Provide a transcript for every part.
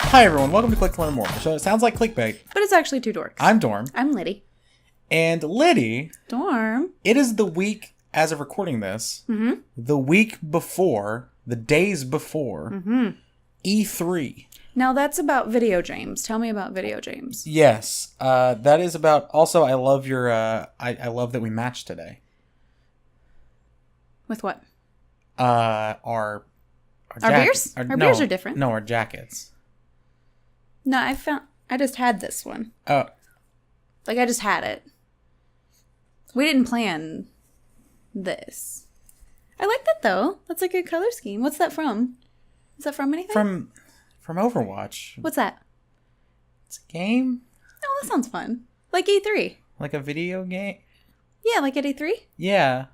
Hi everyone, welcome to Click to Learn More. The show sounds like clickbait, but it's actually two dorks. I'm Dorm. I'm Lidi. And Lidi... Dorm. It is the week, as of recording this, the week before, the days before, E3. Now that's about video games. Tell me about video games. Yes, that is about... Also, I love your... I love that we matched today. With what? Our beers? Our beers are different. No, our jackets. No, I just had this one. Oh. Like, I just had it. We didn't plan this. I like that, though. That's a good color scheme. What's that from? Is that from anything? From Overwatch. What's that? It's a game. Oh, that sounds fun. Like E3. Like a video game? Yeah, like at E3? Yeah.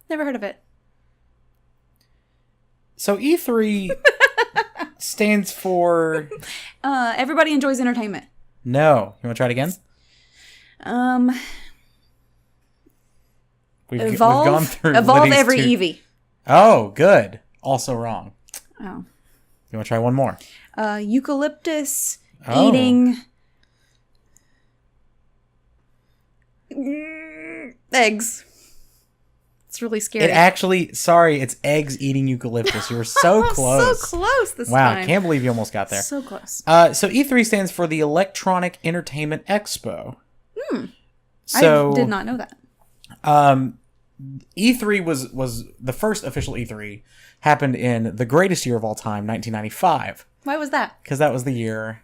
Never heard of it. So E3 stands for... Everybody enjoys entertainment. No. You want to try it again? We've gone through Evolve Lidi's every Eevee. Oh, good. Also wrong. Oh. You want to try one more? Eucalyptus eating eggs. It's really scary. It's eggs eating eucalyptus. You were so close. So close this time. Wow, I can't believe you almost got there. So close. So E3 stands for the Electronic Entertainment Expo. So, I did not know that. E3 was the first official E3 happened in the greatest year of all time, 1995. Why was that? Because that was the year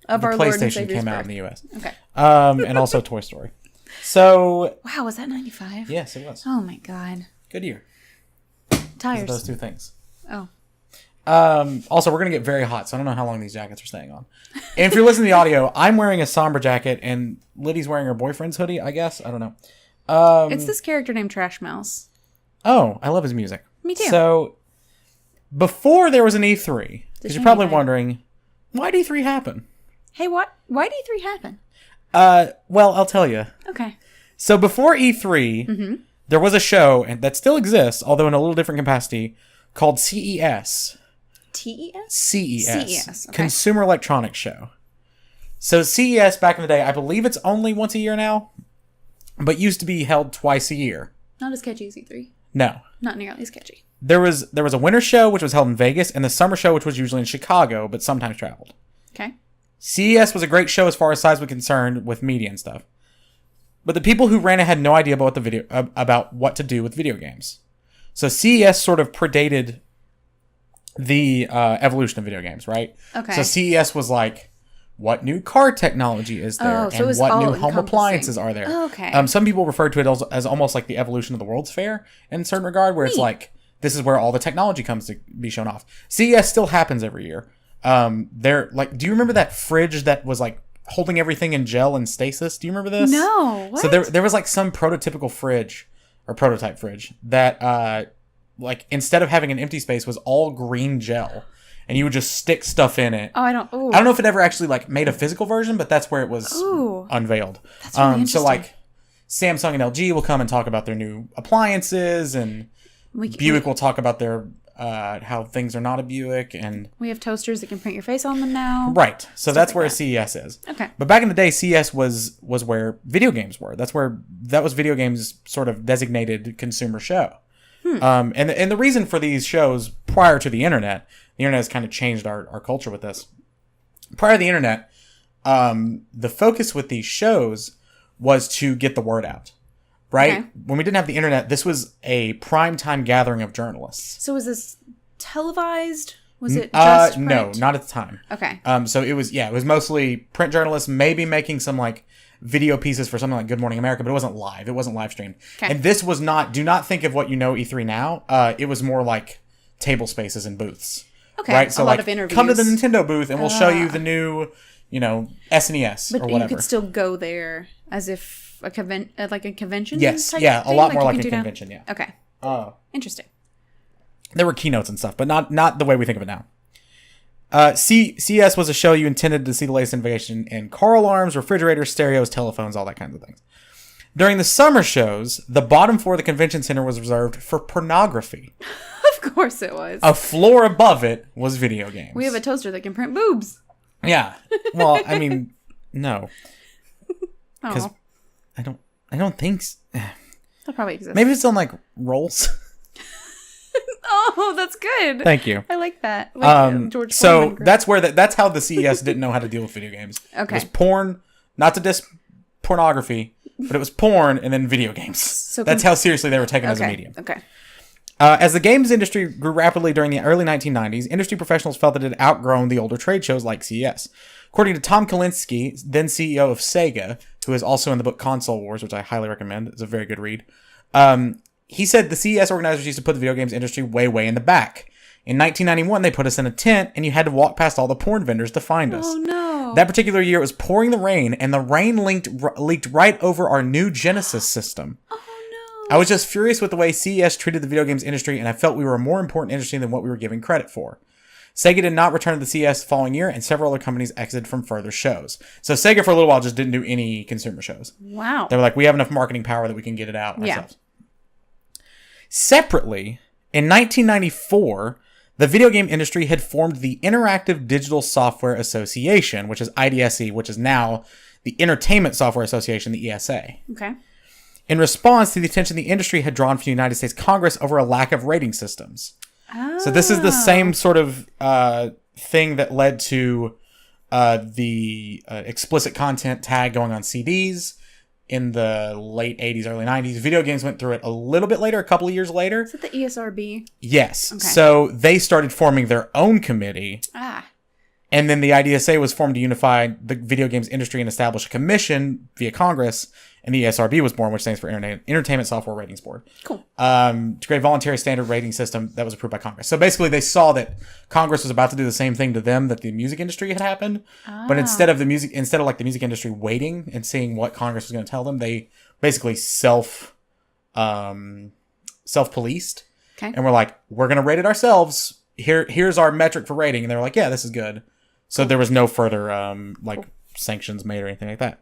of the our Lord and PlayStation Savior's came out birth. in the US. Okay. And also Toy Story. So wow, was that 95? yes, it was. Oh my god. Good year. Tires. Those two things. Oh. Also, we're going to get very hot, so I don't know how long these jackets are staying on. And if you're listening to the audio, I'm wearing a somber jacket, and Lidi's wearing her boyfriend's hoodie, I guess. I don't know. It's this character named Trash Mouse. Oh, I love his music. Me too. So, before there was an E3, because you're probably wondering, why did E3 happen? Hey, what? Why did E3 happen? Well, I'll tell you. Okay. So, before E3, there was a show, and that still exists, although in a little different capacity, called CES. TES? CES. Okay. Consumer Electronics Show. So CES back in the day, I believe it's only once a year now, but used to be held twice a year. Not as catchy as E3. No. Not nearly as catchy. There was a winter show, which was held in Vegas, and the summer show, which was usually in Chicago, but sometimes traveled. Okay. CES was a great show as far as size was concerned with media and stuff. But the people who ran it had no idea about what to do with video games. So CES sort of predated the evolution of video games, right? Okay. So CES was like, what new car technology is there? So and what new home appliances are there? Oh, okay. Some people refer to it as almost like the evolution of the World's Fair in a certain regard, where it's like, this is where all the technology comes to be shown off. CES still happens every year. They're like, do you remember that fridge that was like holding everything in gel and stasis? Do you remember this? No. What? So there was like some prototypical fridge or prototype fridge that like instead of having an empty space was all green gel, and you would just stick stuff in it. Oh, I don't know if it ever actually like made a physical version, but that's where it was unveiled. That's really interesting. So like Samsung and LG will come and talk about their new appliances, and Buick will talk about their how things are not a Buick, and we have toasters that can print your face on them now. Right. So that's where CES is. Okay. But back in the day, CES was where video games were. That was video games sort of designated consumer show. And the reason for these shows prior to the internet has kind of changed our culture with this. Prior to the internet, the focus with these shows was to get the word out, right? Okay. When we didn't have the internet, this was a primetime gathering of journalists. So was this televised? Was it just print? No, not at the time. Okay. So it was mostly print journalists, maybe making some like video pieces for something like Good Morning America, but it wasn't live. It wasn't live streamed. Okay. And this was not, do not think of what you know E3 now. It was more like table spaces and booths. Okay. Right? So a like, lot of interviews. Come to the Nintendo booth and we'll show you the new, SNES or whatever. But you could still go there as if like a convention Yes. type Yeah. thing? A lot more like a convention. Yeah. Okay. Interesting. There were keynotes and stuff, but not the way we think of it now. CES was a show you intended to see the latest innovation in car alarms, refrigerators, stereos, telephones, all that kinds of things. During the summer shows, the bottom floor of the convention center was reserved for pornography. Of course it was. A floor above it was video games. We have a toaster that can print boobs. Yeah. Well, I mean, no. Because I don't think... That probably exists. Maybe it's on, like, rolls. Oh, that's good. Thank you. I like that. George so that's where that's how the CES didn't know how to deal with video games. Okay. It was porn, not to diss pornography, but it was porn and then video games. So that's how seriously they were taken as a medium. Okay. As the games industry grew rapidly during the early 1990s, industry professionals felt that it had outgrown the older trade shows like CES. According to Tom Kalinske, then CEO of Sega, who is also in the book Console Wars, which I highly recommend. It's a very good read. He said the CES organizers used to put the video games industry way, way in the back. In 1991, they put us in a tent, and you had to walk past all the porn vendors to find us. Oh, no. That particular year, it was pouring the rain, and the rain leaked right over our new Genesis system. Oh, no. I was just furious with the way CES treated the video games industry, and I felt we were a more important industry than what we were giving credit for. Sega did not return to the CES the following year, and several other companies exited from further shows. So Sega, for a little while, just didn't do any consumer shows. Wow. They were like, we have enough marketing power that we can get it out ourselves. Separately, in 1994, the video game industry had formed the Interactive Digital Software Association, which is IDSE, which is now the Entertainment Software Association, the ESA. Okay. In response to the attention the industry had drawn from the United States Congress over a lack of rating systems. Oh. So this is the same sort of thing that led to the explicit content tag going on CDs in the late 80s, early 90s. Video games went through it a little bit later, a couple of years later. Is it the ESRB? Yes. Okay. So they started forming their own committee. Ah. And then the IDSA was formed to unify the video games industry and establish a commission via Congress. And the ESRB was born, which stands for Entertainment Software Ratings Board. Cool. To create a voluntary standard rating system that was approved by Congress. So basically, they saw that Congress was about to do the same thing to them that the music industry had happened. But instead of the music industry waiting and seeing what Congress was going to tell them, they basically self-policed. Okay. And we're like, we're going to rate it ourselves. Here's our metric for rating. And they were like, yeah, this is good. So there was no further sanctions made or anything like that.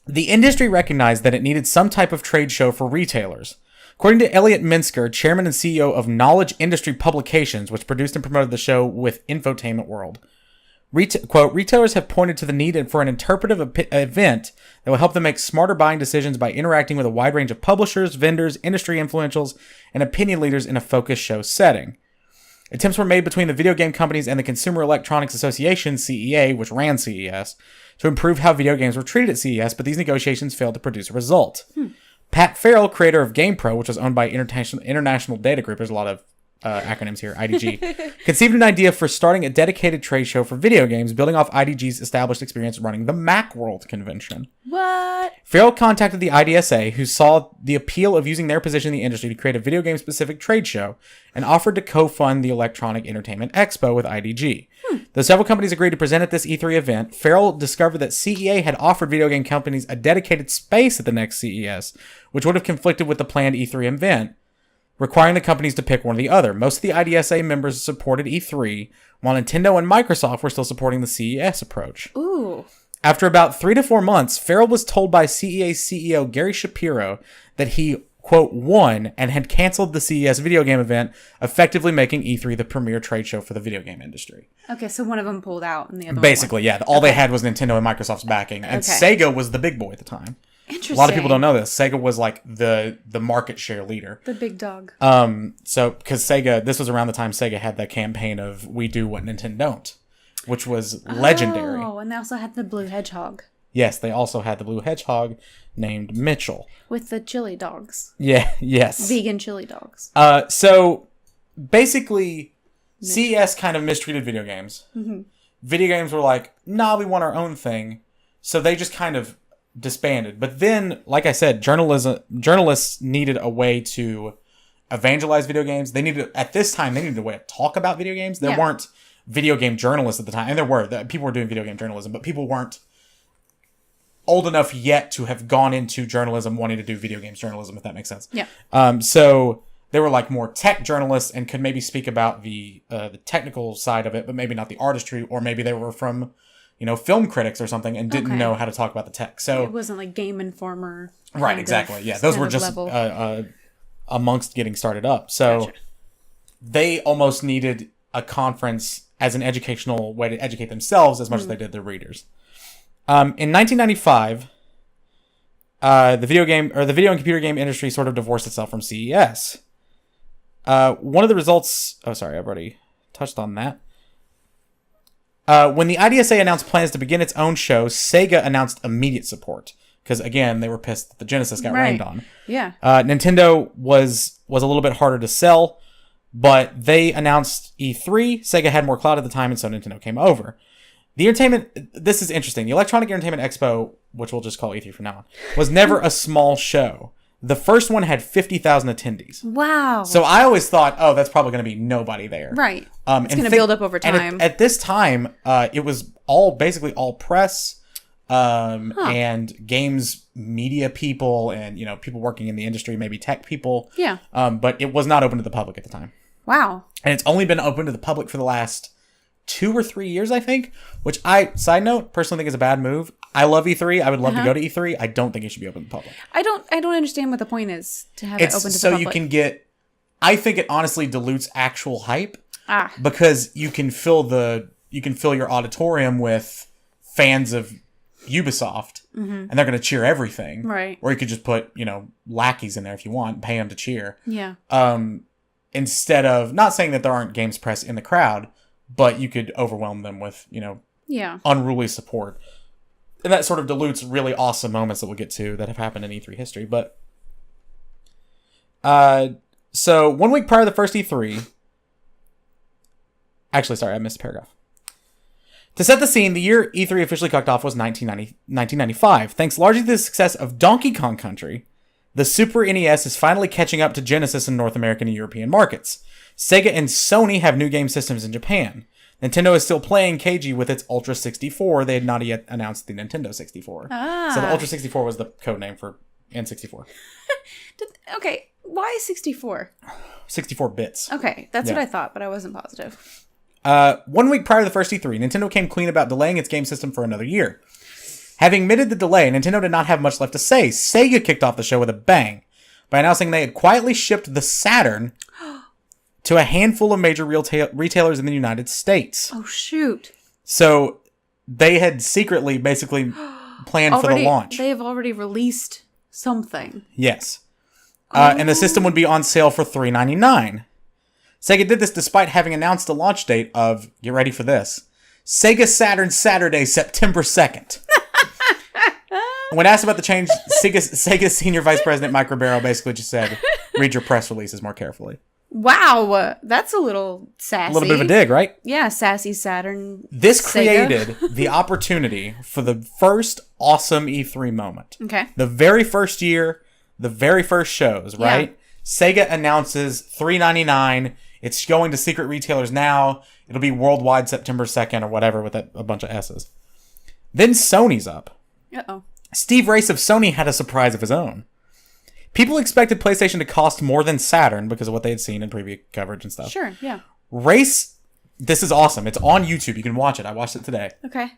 The industry recognized that it needed some type of trade show for retailers. According to Elliot Minsker, chairman and CEO of Knowledge Industry Publications, which produced and promoted the show with Infotainment World, quote, retailers have pointed to the need for an interpretive event that will help them make smarter buying decisions by interacting with a wide range of publishers, vendors, industry influentials, and opinion leaders in a focused show setting. Attempts were made between the video game companies and the Consumer Electronics Association, CEA, which ran CES, to improve how video games were treated at CES, but these negotiations failed to produce a result. Pat Farrell, creator of GamePro, which was owned by International Data Group, there's a lot of acronyms here, IDG, conceived an idea for starting a dedicated trade show for video games, building off IDG's established experience running the Macworld convention. What? Farrell contacted the IDSA, who saw the appeal of using their position in the industry to create a video game-specific trade show, and offered to co-fund the Electronic Entertainment Expo with IDG. Though several companies agreed to present at this E3 event, Farrell discovered that CEA had offered video game companies a dedicated space at the next CES, which would have conflicted with the planned E3 event, requiring the companies to pick one or the other. Most of the IDSA members supported E3, while Nintendo and Microsoft were still supporting the CES approach. Ooh. After about 3 to 4 months, Farrell was told by CEA's CEO Gary Shapiro that he, quote, won and had canceled the CES video game event, effectively making E3 the premier trade show for the video game industry. Okay, so one of them pulled out and the other Basically, one. Yeah. All they had was Nintendo and Microsoft's backing. And Sega was the big boy at the time. Interesting. A lot of people don't know this. Sega was like the market share leader. The big dog. So, because Sega, this was around the time Sega had that campaign of "We do what Nintendo don't," which was legendary. Oh, and they also had the blue hedgehog. Yes, they also had the blue hedgehog named Mitchell. With the chili dogs. Yeah, yes. Vegan chili dogs. So, basically, CES kind of mistreated video games. Mm-hmm. Video games were like, nah, we want our own thing. So they just kind of disbanded. But then, like I said, journalists needed a way to evangelize video games. At this time, they needed a way to talk about video games. There weren't video game journalists at the time. And there were. People were doing video game journalism, but people weren't old enough yet to have gone into journalism, wanting to do video games journalism, if that makes sense. Yeah. So they were like more tech journalists and could maybe speak about the technical side of it, but maybe not the artistry, or maybe they were from, film critics or something and didn't know how to talk about the tech. So it wasn't like Game Informer. Right, exactly. Yeah, those were just amongst getting started up. So they almost needed a conference as an educational way to educate themselves as much as they did their readers. In 1995, the video and computer game industry sort of divorced itself from CES. One of the results... Oh, sorry, I've already touched on that. When the IDSA announced plans to begin its own show, Sega announced immediate support. Because, again, they were pissed that the Genesis got rained on. Yeah. Nintendo was a little bit harder to sell, but they announced E3. Sega had more clout at the time, and so Nintendo came over. The entertainment... This is interesting. The Electronic Entertainment Expo, which we'll just call E3 from now on, was never a small show. The first one had 50,000 attendees. Wow. So I always thought, oh, that's probably going to be nobody there. Right. It's going to build up over time. And at this time, it was basically all press... and games media people and, people working in the industry, maybe tech people. Yeah. But it was not open to the public at the time. Wow. And it's only been open to the public for the last 2 or 3 years, I think, which side note, personally think is a bad move. I love E3. I would love to go to E3. I don't think it should be open to the public. I don't understand what the point is to have it open to the public. So you can I think it honestly dilutes actual hype. Because you can fill your auditorium with fans of Ubisoft, and they're going to cheer everything. Right. Or you could just put, lackeys in there if you want, pay them to cheer. Yeah. Instead of, not saying that there aren't games press in the crowd, but you could overwhelm them with, unruly support. And that sort of dilutes really awesome moments that we'll get to that have happened in E3 history. But, so 1 week prior to the first E3, actually, sorry, I missed a paragraph. To set the scene, the year E3 officially kicked off was 1995. Thanks largely to the success of Donkey Kong Country, the Super NES is finally catching up to Genesis in North American and European markets. Sega and Sony have new game systems in Japan. Nintendo is still playing cagey with its Ultra 64. They had not yet announced the Nintendo 64. So the Ultra 64 was the code name for N64. Okay, why 64? 64 bits. Okay, that's what I thought, but I wasn't positive. 1 week prior to the first E3, Nintendo came clean about delaying its game system for another year. Having admitted the delay, Nintendo did not have much left to say. Sega kicked off the show with a bang by announcing they had quietly shipped the Saturn to a handful of major retailers in the United States. Oh, shoot. So they had secretly basically planned for the launch. They have already released something. Yes. And the system would be on sale for $399. Sega did this despite having announced the launch date of, get ready for this, Sega Saturn Saturday, September 2nd. When asked about the change, Sega Senior Vice President Mike Ribeiro basically just said, read your press releases more carefully. Wow, that's a little sassy. A little bit of a dig, right? Yeah, sassy Saturn. This created the opportunity for the first awesome E3 moment. Okay. The very first year, the very first shows, right? Yeah. Sega announces $399. It's going to secret retailers now. It'll be worldwide September 2nd or whatever with a bunch of S's. Then Sony's up. Uh-oh. Steve Race of Sony had a surprise of his own. People expected PlayStation to cost more than Saturn because of what they had seen in previous coverage and stuff. Sure, yeah. Race, this is awesome. It's on YouTube. You can watch it. I watched it today. Okay.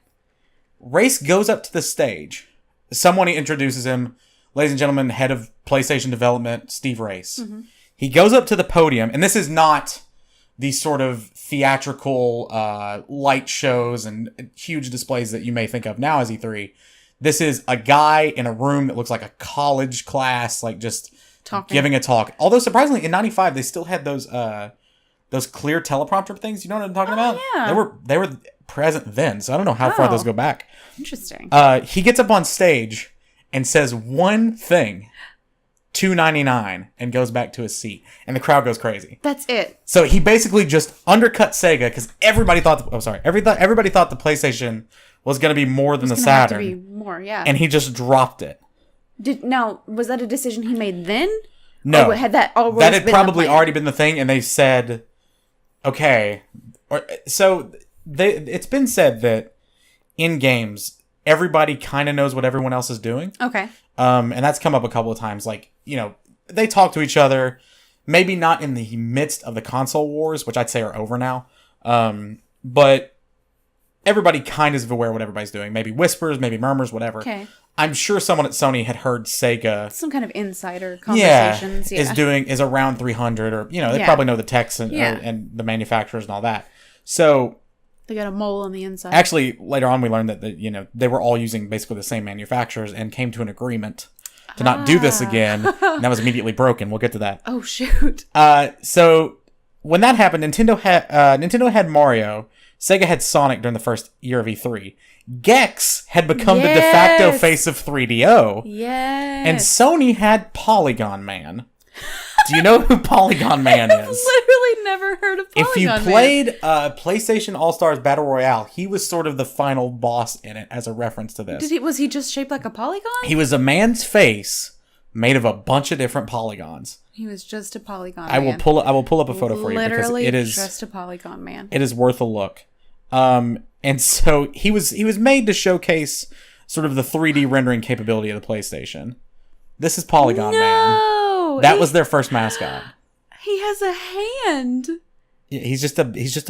Race goes up to the stage. Someone introduces him. Ladies and gentlemen, head of PlayStation development, Steve Race. Mm-hmm. He goes up to the podium, and this is not the sort of theatrical light shows and huge displays that you may think of now as E3. This is a guy in a room that looks like a college class, like just giving a talk. Although surprisingly, in '95 they still had those clear teleprompter things. You know what I'm talking about? Yeah. They were present then, so I don't know how far those go back. Interesting. He gets up on stage and says one thing, $299, and goes back to his seat, and the crowd goes crazy. That's it. So he basically just undercut Sega because everybody thought. Everybody thought the PlayStation was going to be more than the Saturn. Have to be more, yeah. And he just dropped it. Was that a decision he made then? No. Or had that always that had been probably already been the thing, and they said, okay. It's been said that in games, everybody kind of knows what everyone else is doing. Okay. And that's come up a couple of times. Like, they talk to each other, maybe not in the midst of the console wars, which I'd say are over now. But everybody kind of is aware of what everybody's doing. Maybe whispers, maybe murmurs, whatever. Okay. I'm sure someone at Sony had heard Sega. Some kind of insider conversations. Is around 300, or, they probably know the techs and the manufacturers and all that. So they got a mole on the inside. Actually, later on we learned that they were all using basically the same manufacturers and came to an agreement to not do this again. And that was immediately broken. We'll get to that. Oh shoot. So when that happened, Nintendo had Mario, Sega had Sonic during the first year of E3. Gex had become the de facto face of 3DO. Yes. And Sony had Polygon Man. Do you know who Polygon Man is? I've literally never heard of Polygon Man. If you played PlayStation All-Stars Battle Royale, he was sort of the final boss in it as a reference to this. Was he just shaped like a polygon? He was a man's face made of a bunch of different polygons. He was just a polygon man. I will pull up a photo for you because it is just a polygon man. It is worth a look. And so he was made to showcase sort of the 3D rendering capability of the PlayStation. This is Polygon Man. That was their first mascot. He has a hand. Yeah, he's just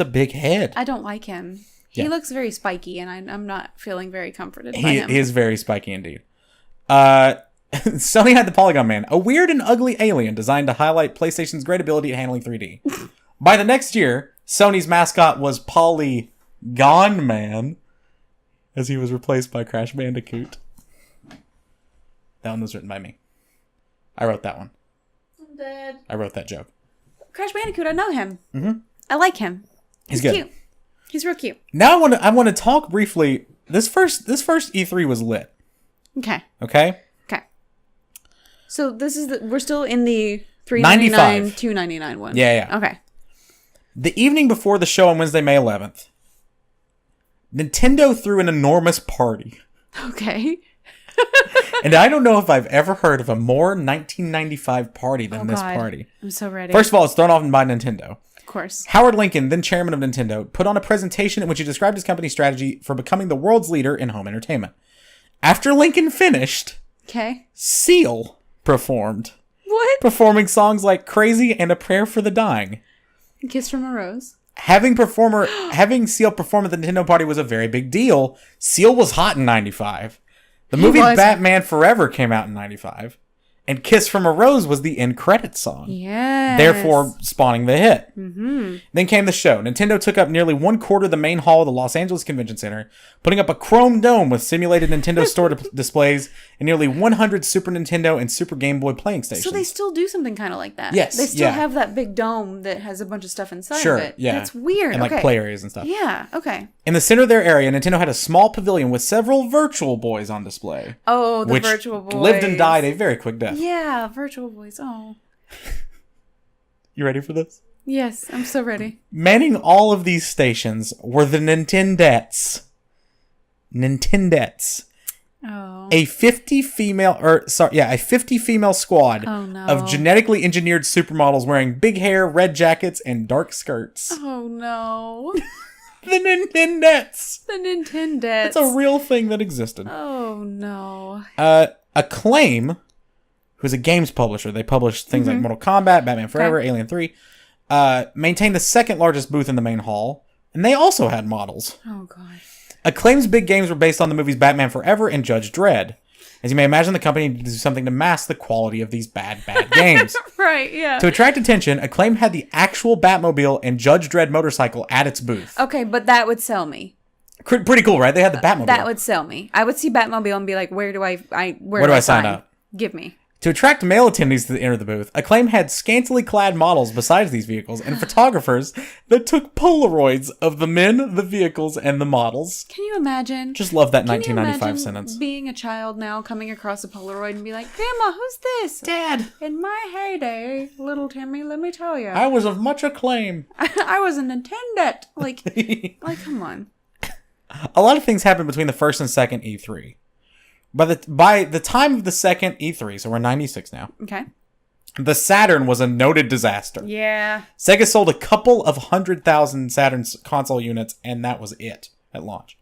a big head. I don't like him. He looks very spiky, and I'm not feeling very comforted by him. He is very spiky indeed. Sony had the Polygon Man, a weird and ugly alien designed to highlight PlayStation's great ability at handling 3D. By the next year, Sony's mascot was Polygon Man, as he was replaced by Crash Bandicoot. That one was written by me. I wrote that one. I'm dead. I wrote that joke. Crash Bandicoot, I know him. Mm-hmm. I like him. He's good. Cute. He's real cute. Now I want to talk briefly. This first E3 was lit. Okay. Okay. So this is we're still in the $3.99, $2.99 one. Yeah. Okay. The evening before the show on Wednesday, May 11th, Nintendo threw an enormous party. Okay. And I don't know if I've ever heard of a more 1995 party than this party. I'm so ready. First of all, it's thrown off by Nintendo. Of course. Howard Lincoln, then chairman of Nintendo, put on a presentation in which he described his company's strategy for becoming the world's leader in home entertainment. After Lincoln finished, Seal performed. What? Performing songs like Crazy and A Prayer for the Dying. A Kiss from a Rose. Having Seal perform at the Nintendo party was a very big deal. Seal was hot in 95. The movie Batman Forever came out in 95. And Kiss from a Rose was the end credits song. Yes. Therefore, spawning the hit. Mm-hmm. Then came the show. Nintendo took up nearly 1/4 of the main hall of the Los Angeles Convention Center, putting up a chrome dome with simulated Nintendo store displays and nearly 100 Super Nintendo and Super Game Boy playing stations. So they still do something kind of like that. Yes. They still have that big dome that has a bunch of stuff inside of it. Yeah. That's weird. And like play areas and stuff. Yeah. Okay. In the center of their area, Nintendo had a small pavilion with several Virtual Boys on display. Oh, the Virtual Boys. Lived and died a very quick death. Yeah, Virtual Boys. Oh. You ready for this? Yes, I'm so ready. Manning all of these stations were the Nintendettes. Nintendettes. Oh. A 50 female squad of genetically engineered supermodels wearing big hair, red jackets, and dark skirts. Oh no. The Nintendettes. The Nintendettes. It's a real thing that existed. Oh no. Acclaim, who's a games publisher, they published things like Mortal Kombat, Batman Forever, Alien 3, maintained the second largest booth in the main hall, and they also had models. Oh god. Acclaim's big games were based on the movies Batman Forever and Judge Dredd. As you may imagine, the company needed to do something to mask the quality of these bad games. Right, yeah. To attract attention, Acclaim had the actual Batmobile and Judge Dredd motorcycle at its booth. Okay, but that would sell me. Pretty cool, right? They had the Batmobile. That would sell me. I would see Batmobile and be like, where do I sign up? Give me. To attract male attendees to enter the booth, Acclaim had scantily clad models besides these vehicles and photographers that took Polaroids of the men, the vehicles, and the models. Can you imagine? Just love that 1995 sentence. Being a child now, coming across a Polaroid and be like, Grandma, who's this? Dad. In my heyday, little Timmy, let me tell you. I was of much acclaim. I was a Nintendette. Like, come on. A lot of things happened between the first and second E3. By the time of the second E3, so we're 96 now. Okay. The Saturn was a noted disaster. Yeah. Sega sold a couple of 100,000 Saturn console units, and that was it at launch.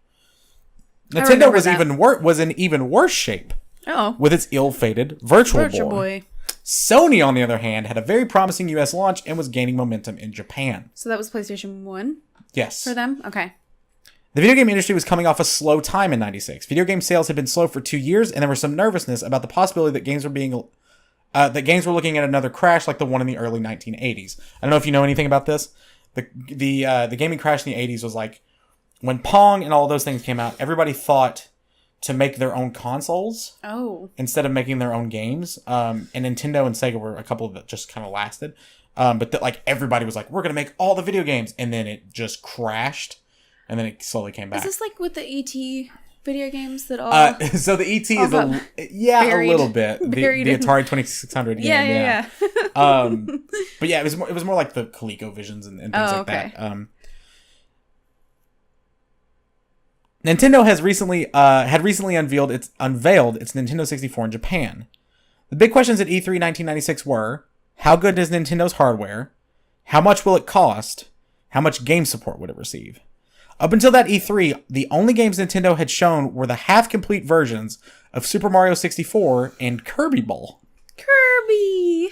Nintendo was in even worse shape. Oh. With its ill-fated Virtual Boy. Sony, on the other hand, had a very promising US launch and was gaining momentum in Japan. So that was PlayStation 1? Yes. For them? Okay. The video game industry was coming off a slow time in 96. Video game sales had been slow for 2 years, and there was some nervousness about the possibility that games were looking at another crash like the one in the early 1980s. I don't know if you know anything about this. The gaming crash in the 80s was like when Pong and all those things came out, everybody thought to make their own consoles instead of making their own games. And Nintendo and Sega were a couple that just kind of lasted. But like everybody was like, we're going to make all the video games. And then it just crashed. And then it slowly came back. Is this like with the E.T. video games that all... so the E.T. is a little bit. The Atari 2600 game. Yeah. But yeah, it was more like the ColecoVisions and things like that. Nintendo had recently unveiled its Nintendo 64 in Japan. The big questions at E3 1996 were, how good is Nintendo's hardware? How much will it cost? How much game support would it receive? Up until that E3, the only games Nintendo had shown were the half-complete versions of Super Mario 64 and Kirby Ball. Kirby!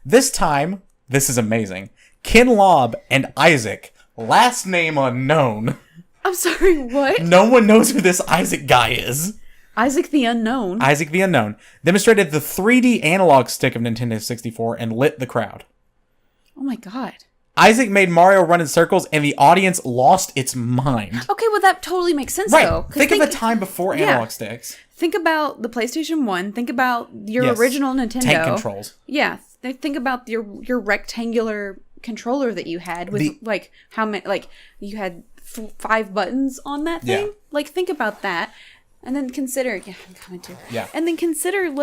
This time, this is amazing, Ken Lobb and Isaac, last name unknown. I'm sorry, what? No one knows who this Isaac guy is. Isaac the Unknown. Isaac the Unknown demonstrated the 3D analog stick of Nintendo 64 and lit the crowd. Oh my god. Isaac made Mario run in circles, and the audience lost its mind. Okay, well, that totally makes sense, though. Think of the time before analog sticks. Think about the PlayStation 1. Think about your original Nintendo. Tank controls. Yeah. Think about your rectangular controller that you had with, how many... Like, you had 5 buttons on that thing? Yeah. Like, think about that. And then consider... Yeah, I'm coming to. Yeah. And then consider,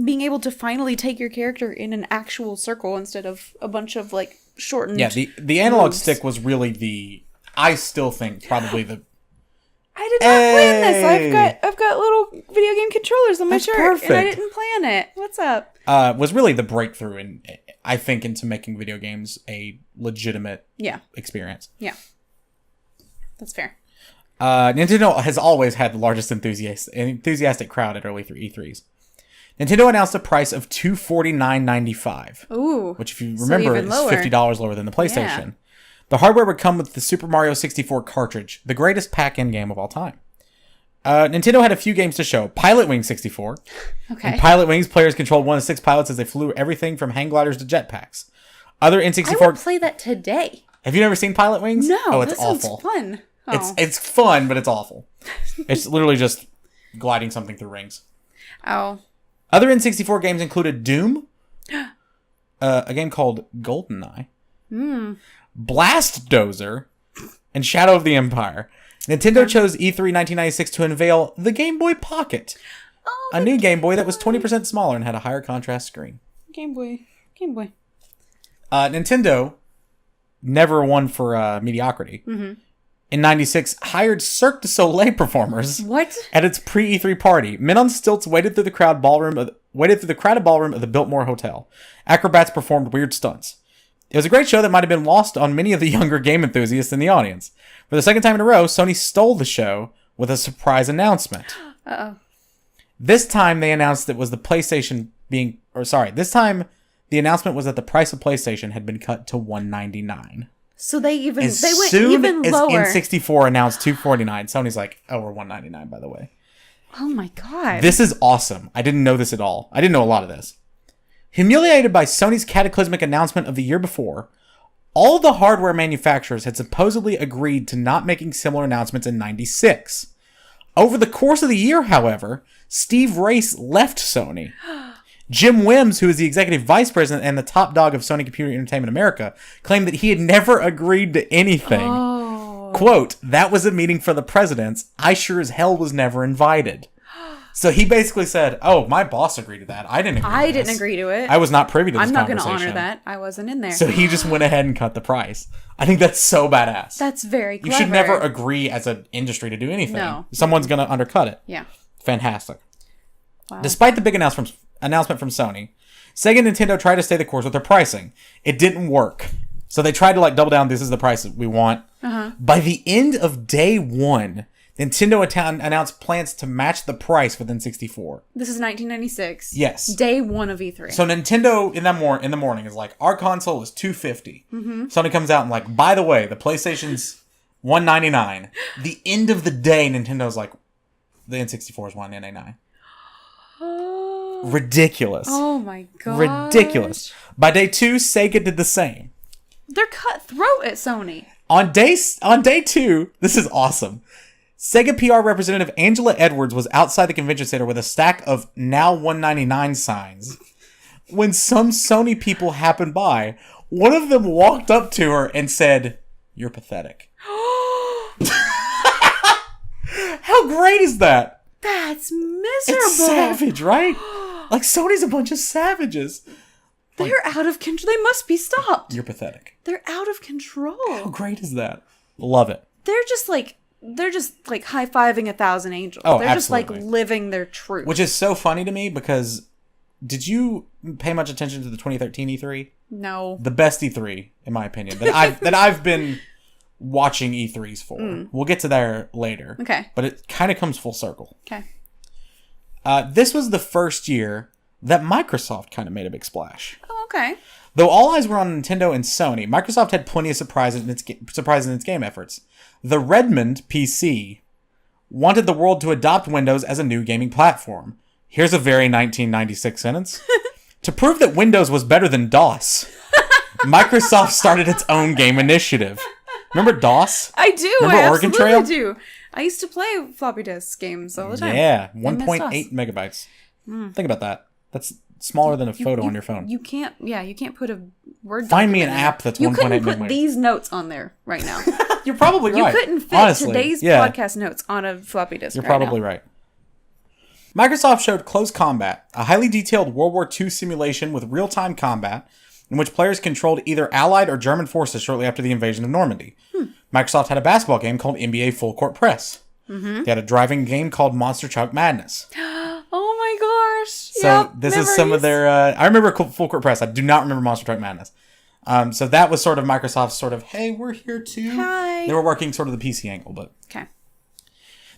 being able to finally take your character in an actual circle instead of a bunch of, shortened... Yeah, the analog stick was really I still think probably the... I did not plan this. I've got little video game controllers on my shirt, perfect. And I didn't plan it. What's up? Was really the breakthrough into making video games a legitimate experience. Yeah. That's fair. Nintendo has always had the largest enthusiastic crowd at early E3s. Nintendo announced a price of $249.95. Ooh. Which, if you remember, is $50 lower than the PlayStation. Yeah. The hardware would come with the Super Mario 64 cartridge, the greatest pack-in game of all time. Nintendo had a few games to show. Pilot Wings 64. Okay. In Pilot Wings, players controlled 1 of 6 pilots as they flew everything from hang gliders to jetpacks. Other N64... I would play that today. Have you never seen Pilot Wings? No, oh, it's that awful. Sounds fun. Oh. It's fun, but it's awful. It's literally just gliding something through rings. Oh. Other N64 games included Doom, a game called GoldenEye, Blast Dozer, and Shadow of the Empire. Nintendo chose E3 1996 to unveil the Game Boy Pocket, a new Game Boy that was 20% smaller and had a higher contrast screen. Game Boy. Nintendo, never one for mediocrity. Mm-hmm. In 96, hired Cirque du Soleil performers. What? At its pre-E3 party. Men on stilts waited through the crowded ballroom of the Biltmore Hotel. Acrobats performed weird stunts. It was a great show that might have been lost on many of the younger game enthusiasts in the audience. For the second time in a row, Sony stole the show with a surprise announcement. Uh-oh. This time they announced it was the PlayStation this time the announcement was that the price of PlayStation had been cut to $199. So they went even As lower. N64 announced $249, Sony's like, oh, we're $199, by the way. Oh my god. This is awesome. I didn't know this at all. I didn't know a lot of this. Humiliated by Sony's cataclysmic announcement of the year before, all the hardware manufacturers had supposedly agreed to not making similar announcements in 96. Over the course of the year, however, Steve Race left Sony. Jim Wims, who is the executive vice president and the top dog of Sony Computer Entertainment America, claimed that he had never agreed to anything. Oh. Quote, that was a meeting for the presidents. I sure as hell was never invited. So he basically said, oh, my boss agreed to that. I didn't agree to it. I was not privy to this conversation. I'm not going to honor that. I wasn't in there. So he just went ahead and cut the price. I think that's so badass. That's very clever. You should never agree as an industry to do anything. No. Someone's going to undercut it. Yeah. Fantastic. Wow. Despite the big announcement from Sony, Sega and Nintendo tried to stay the course with their pricing. It didn't work. So they tried to double down, this is the price that we want. Uh-huh. By the end of day one, Nintendo announced plans to match the price for the N64. This is 1996. Yes. Day one of E3. So Nintendo in the morning is like, our console is $250. Sony comes out and like, by the way, the PlayStation's $199. The end of the day, Nintendo's like, the N64 is $199. Ridiculous. Oh my god. Ridiculous. By day 2, Sega did the same. They're cutthroat at Sony. On day 2, this is awesome. Sega PR representative Angela Edwards was outside the convention center with a stack of now $199 signs. When some Sony people happened by, one of them walked up to her and said, "You're pathetic." How great is that? That's miserable. It's savage, right? Like, Sony's a bunch of savages. They're out of control. They must be stopped. You're pathetic. They're out of control. How great is that? Love it. They're just like high-fiving 1,000 angels. Oh, they're absolutely. just like living their truth. Which is so funny to me because did you pay much attention to the 2013 E3? No. The best E3, in my opinion, that I've been watching E3s for. We'll get to there later. Okay. But it kind of comes full circle. Okay. This was the first year that Microsoft kind of made a big splash. Oh, okay. Though all eyes were on Nintendo and Sony, Microsoft had plenty of surprises in its game efforts. The Redmond PC wanted the world to adopt Windows as a new gaming platform. Here's a very 1996 sentence. To prove that Windows was better than DOS, Microsoft started its own game initiative. Remember DOS? I do. Remember I Oregon absolutely Trail? do. I used to play floppy disk games all the time. Yeah, 1.8 megabytes. Think about that. That's smaller than a photo on your phone. You can't put a Word Find me an document in app that's there. 1.8 You couldn't put megabytes. these notes on there right now. You're probably right. You couldn't fit honestly. today's podcast notes on a floppy disk. You're probably right. Microsoft showed Close Combat, a highly detailed World War II simulation with real-time combat in which players controlled either Allied or German forces shortly after the invasion of Normandy. Microsoft had a basketball game called NBA Full Court Press. They had a driving game called Monster Truck Madness. Oh my gosh. So this is some of their... I remember Full Court Press. I do not remember Monster Truck Madness. So that was sort of Microsoft's sort of, hey, we're here too. Hi. They were working sort of the PC angle, but... Okay.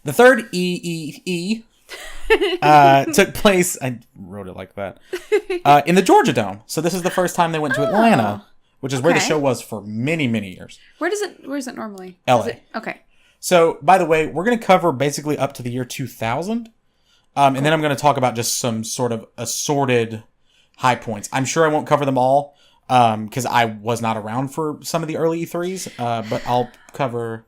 The third EEE took place... I wrote it like that. In the Georgia Dome. So this is the first time they went to Atlanta, which is where the show was for many, many years. Where is it normally? LA. Okay. So, by the way, we're going to cover basically up to the year 2000. And then I'm going to talk about just some sort of assorted high points. I'm sure I won't cover them all because I was not around for some of the early E3s. But I'll cover...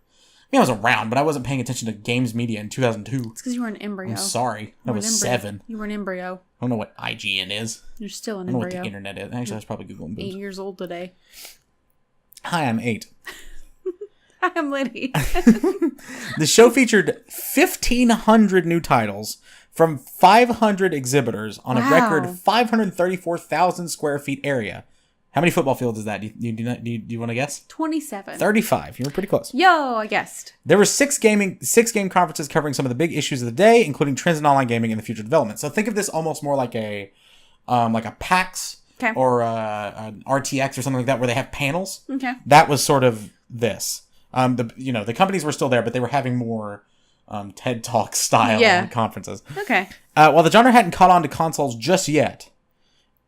I was around, but I wasn't paying attention to games media in 2002. It's because you were an embryo. I'm sorry. I was 7. You were an embryo. I don't know what IGN is. You're still an I don't know embryo. what the internet is. Actually, I was probably Googling boobs. 8 years old today. Hi, I'm 8. Hi, I'm Lidi. The show featured 1,500 new titles from 500 exhibitors on a record 534,000 square feet area. How many football fields is that? Do you want to guess? 27. 35. You were pretty close. Yo, I guessed. There were 6 game conferences covering some of the big issues of the day, including trends in online gaming and the future development. So think of this almost more like a PAX or an RTX or something like that, where they have panels. Okay. That was sort of this. The companies were still there, but they were having more TED Talk style conferences. Okay. While the genre hadn't caught on to consoles just yet,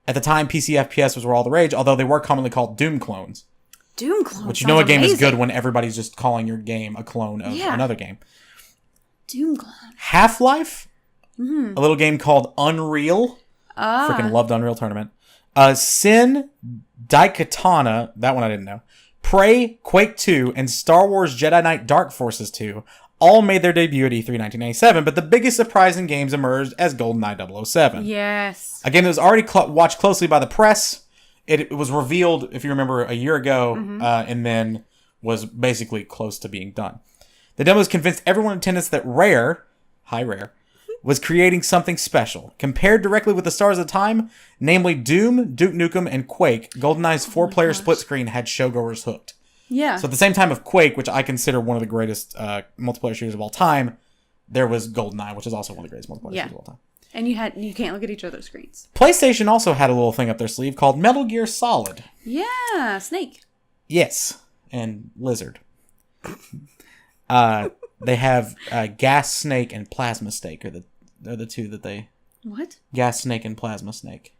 at the time PC FPS were all the rage, although they were commonly called Doom clones. Doom clones. Which, you know, a game is good when everybody's just calling your game a clone of another game. Doom clones. Half-Life, a little game called Unreal. Freaking loved Unreal Tournament. Sin, Daikatana, that one I didn't know. Prey, Quake 2, and Star Wars Jedi Knight Dark Forces 2 all made their debut at E3 1997, but the biggest surprise in games emerged as GoldenEye 007. Yes. A game that was already watched closely by the press. It was revealed, if you remember, a year ago, and then was basically close to being done. The demos convinced everyone in attendance that Rare was creating something special. Compared directly with the stars of the time, namely Doom, Duke Nukem, and Quake, GoldenEye's 4-player split screen had showgoers hooked. Yeah. So at the same time of Quake, which I consider one of the greatest multiplayer shooters of all time, there was GoldenEye, which is also one of the greatest multiplayer shooters of all time. And you can't look at each other's screens. PlayStation also had a little thing up their sleeve called Metal Gear Solid. Yeah, Snake. Yes, and Lizard. They have gas snake and plasma snake are the two that they... What? Gas snake and plasma snake.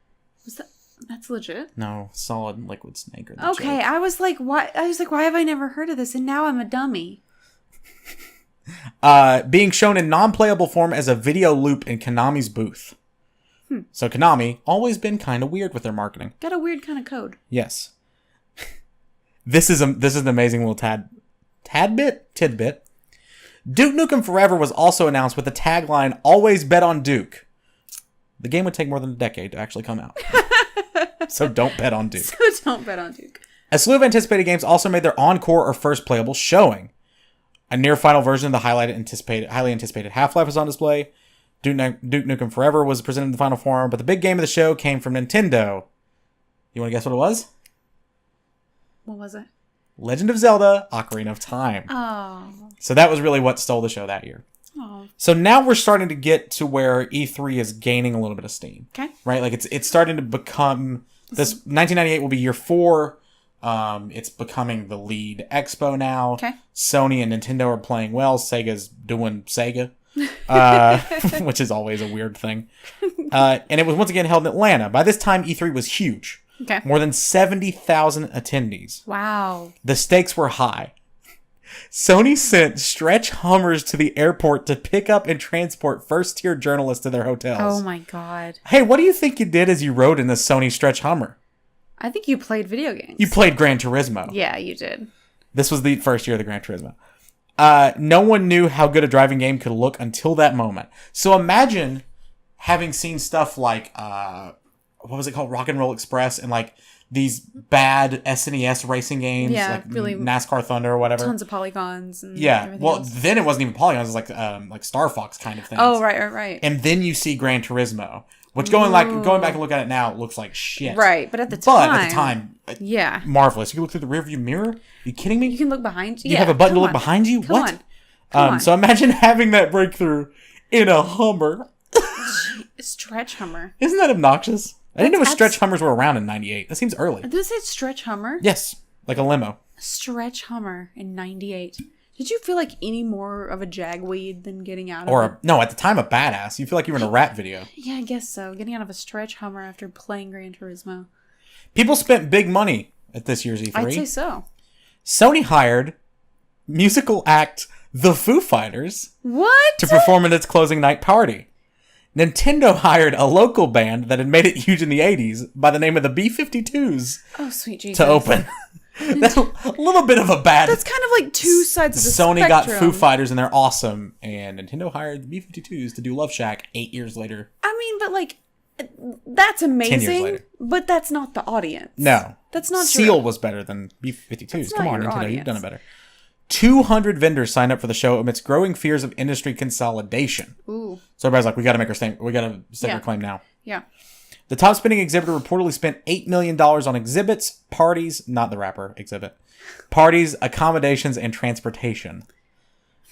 That's legit? No, solid liquid snake. Are the okay, joke. I was like, why have I never heard of this? And now I'm a dummy. Being shown in non-playable form as a video loop in Konami's booth. So Konami, always been kind of weird with their marketing. Got a weird kind of code. Yes. This is an amazing little tidbit. Duke Nukem Forever was also announced with the tagline, "Always bet on Duke." The game would take more than a decade to actually come out. So don't bet on Duke. A slew of anticipated games also made their encore or first playable showing. A near final version of the highly anticipated Half-Life was on display. Duke Nukem Forever was presented in the final form, but the big game of the show came from Nintendo. You want to guess what it was? What was it? Legend of Zelda: Ocarina of Time. Oh. So that was really what stole the show that year. Oh. So now we're starting to get to where E3 is gaining a little bit of steam. Okay. Right? Like it's starting to become... This 1998 will be year 4. It's becoming the lead expo now. Okay. Sony and Nintendo are playing well. Sega's doing Sega. Which is always a weird thing. And it was once again held in Atlanta. By this time, E3 was huge. Okay. More than 70,000 attendees. Wow. The stakes were high. Sony sent stretch Hummers to the airport to pick up and transport first-tier journalists to their hotels. Oh my god. Hey, what do you think you did as you rode in the Sony stretch Hummer? I think you played video games. You played Gran Turismo. Yeah, you did. This was the first year of the Gran Turismo. No one knew how good a driving game could look until that moment. So imagine having seen stuff like, what was it called? Rock and Roll Express and like these bad SNES racing games. Yeah, like really NASCAR Thunder or whatever. Tons of polygons. And Yeah. Well, else. then it wasn't even polygons. It was like Star Fox kind of things. Oh, right. And then you see Gran Turismo, which going back and look at it now, it looks like shit. Right, but at the time, yeah, marvelous. You can look through the rearview mirror. Are you kidding me? You can look behind you. You have a button to look behind you. What? Come on. So imagine having that breakthrough in a Hummer. Stretch Hummer. Isn't that obnoxious? I didn't know stretch Hummers were around in '98. That seems early. Did it say Stretch Hummer? Yes, like a limo. Stretch Hummer in '98. Did you feel like any more of a jagweed than getting out of no, at the time a badass. You feel like you were in a rap video. Yeah, I guess so. Getting out of a Stretch Hummer after playing Gran Turismo. People spent big money at this year's E3. I'd say so. Sony hired musical act The Foo Fighters. What? To perform at its closing night party. Nintendo hired a local band that had made it huge in the 80s by the name of the B-52s. Oh, sweet Jesus. To open. That's a little bit of a bad... That's kind of like two sides of the Sony spectrum. got Foo Fighters and they're awesome. And Nintendo hired the B-52s to do Love Shack 8 years later. I mean, but like, that's amazing. 10 years later. But that's not the audience. No. That's not Seal true. was better than B-52s. Come on, Nintendo. Audience. You've done it better. 200 vendors signed up for the show amidst growing fears of industry consolidation. Ooh. So everybody's like, we got to make our stake. We got to stake our claim now. Yeah. The top spending exhibitor reportedly spent $8 million on exhibits, parties, not the rapper exhibit, parties, accommodations, and transportation.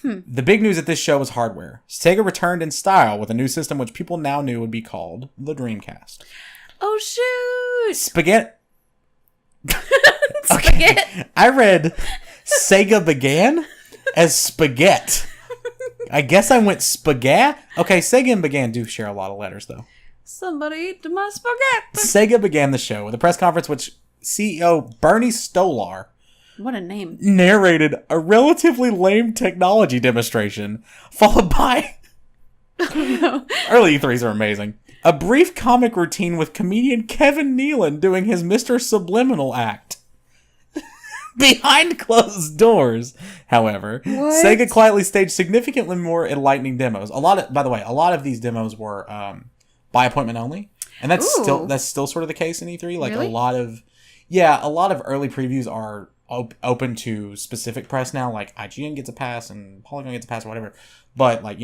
The big news at this show was hardware. Sega returned in style with a new system which people now knew would be called the Dreamcast. Oh, shoot. Spaghetti. Spaghetti. I read Sega began as spaghetti. I guess I went spaghetti. Okay, Sega and began do share a lot of letters, though. Somebody eat my spaghetti. Sega began the show with a press conference which CEO Bernie Stolar What a name. narrated a relatively lame technology demonstration, followed by... Early E3s are amazing. A brief comic routine with comedian Kevin Nealon doing his Mr. Subliminal act. Behind closed doors, however, What? Sega quietly staged significantly more enlightening demos. By the way, a lot of these demos were by appointment only, and that's still sort of the case in E3. Like Really? a lot of early previews are open to specific press now. Like IGN gets a pass and Polygon gets a pass or whatever. But like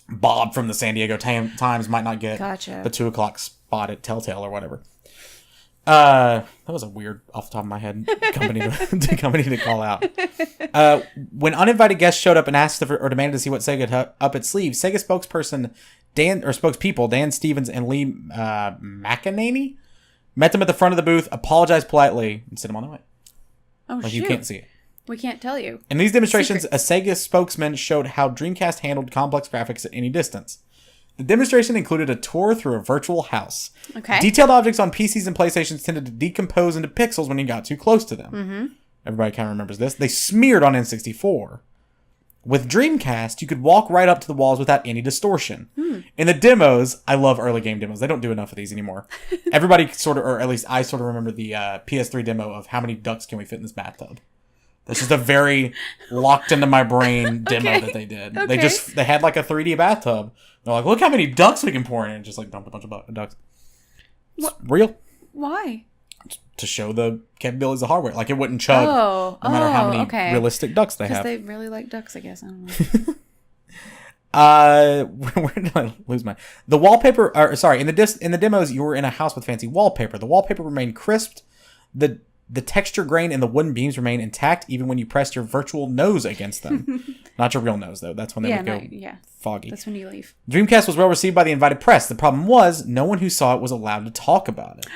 Bob from the San Diego Times might not get the 2:00 spot at Telltale or whatever. That was a weird, off the top of my head, company to call out. When uninvited guests showed up and asked or demanded to see what Sega had up its sleeve, Sega spokespeople Dan Stevens and Lee McEnany met them at the front of the booth, apologized politely, and sent them on their way. Oh, like shoot. you can't see it. We can't tell you. In these demonstrations, a Sega spokesman showed how Dreamcast handled complex graphics at any distance. The demonstration included a tour through a virtual house. Okay. Detailed objects on PCs and PlayStations tended to decompose into pixels when you got too close to them. Mm-hmm. Everybody kind of remembers this. They smeared on N64. With Dreamcast, you could walk right up to the walls without any distortion. In the demos, I love early game demos. They don't do enough of these anymore. Everybody sort of, or at least I sort of remember the PS3 demo of how many ducks can we fit in this bathtub. That's just a very locked into my brain demo that they did. Okay. They had like a 3D bathtub. They're like, look how many ducks we can pour in, and just like dumped a bunch of ducks. It's real. Why? To show the capabilities of hardware. Like it wouldn't chug no matter how many realistic ducks they have. Because they really like ducks, I guess. I don't know. Where did I lose my... The wallpaper... in the demos, you were in a house with fancy wallpaper. The wallpaper remained crisped. The texture grain and the wooden beams remain intact even when you pressed your virtual nose against them. Not your real nose, though. That's when they would go foggy. That's when you leave. Dreamcast was well received by the invited press. The problem was, no one who saw it was allowed to talk about it.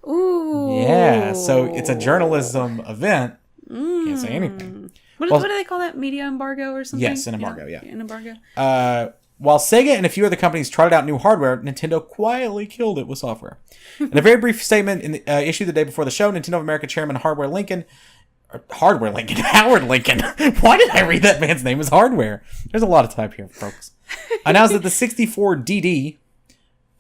Ooh. Yeah, so it's a journalism event. Can't say anything. What do they call that? Media embargo or something? Yes, an embargo, yeah. An embargo. While Sega and a few other companies trotted out new hardware, Nintendo quietly killed it with software. In a very brief statement in the issue the day before the show, Nintendo of America chairman Howard Lincoln. Why did I read that man's name as Hardware? There's a lot of type here, folks. Announced that the 64DD,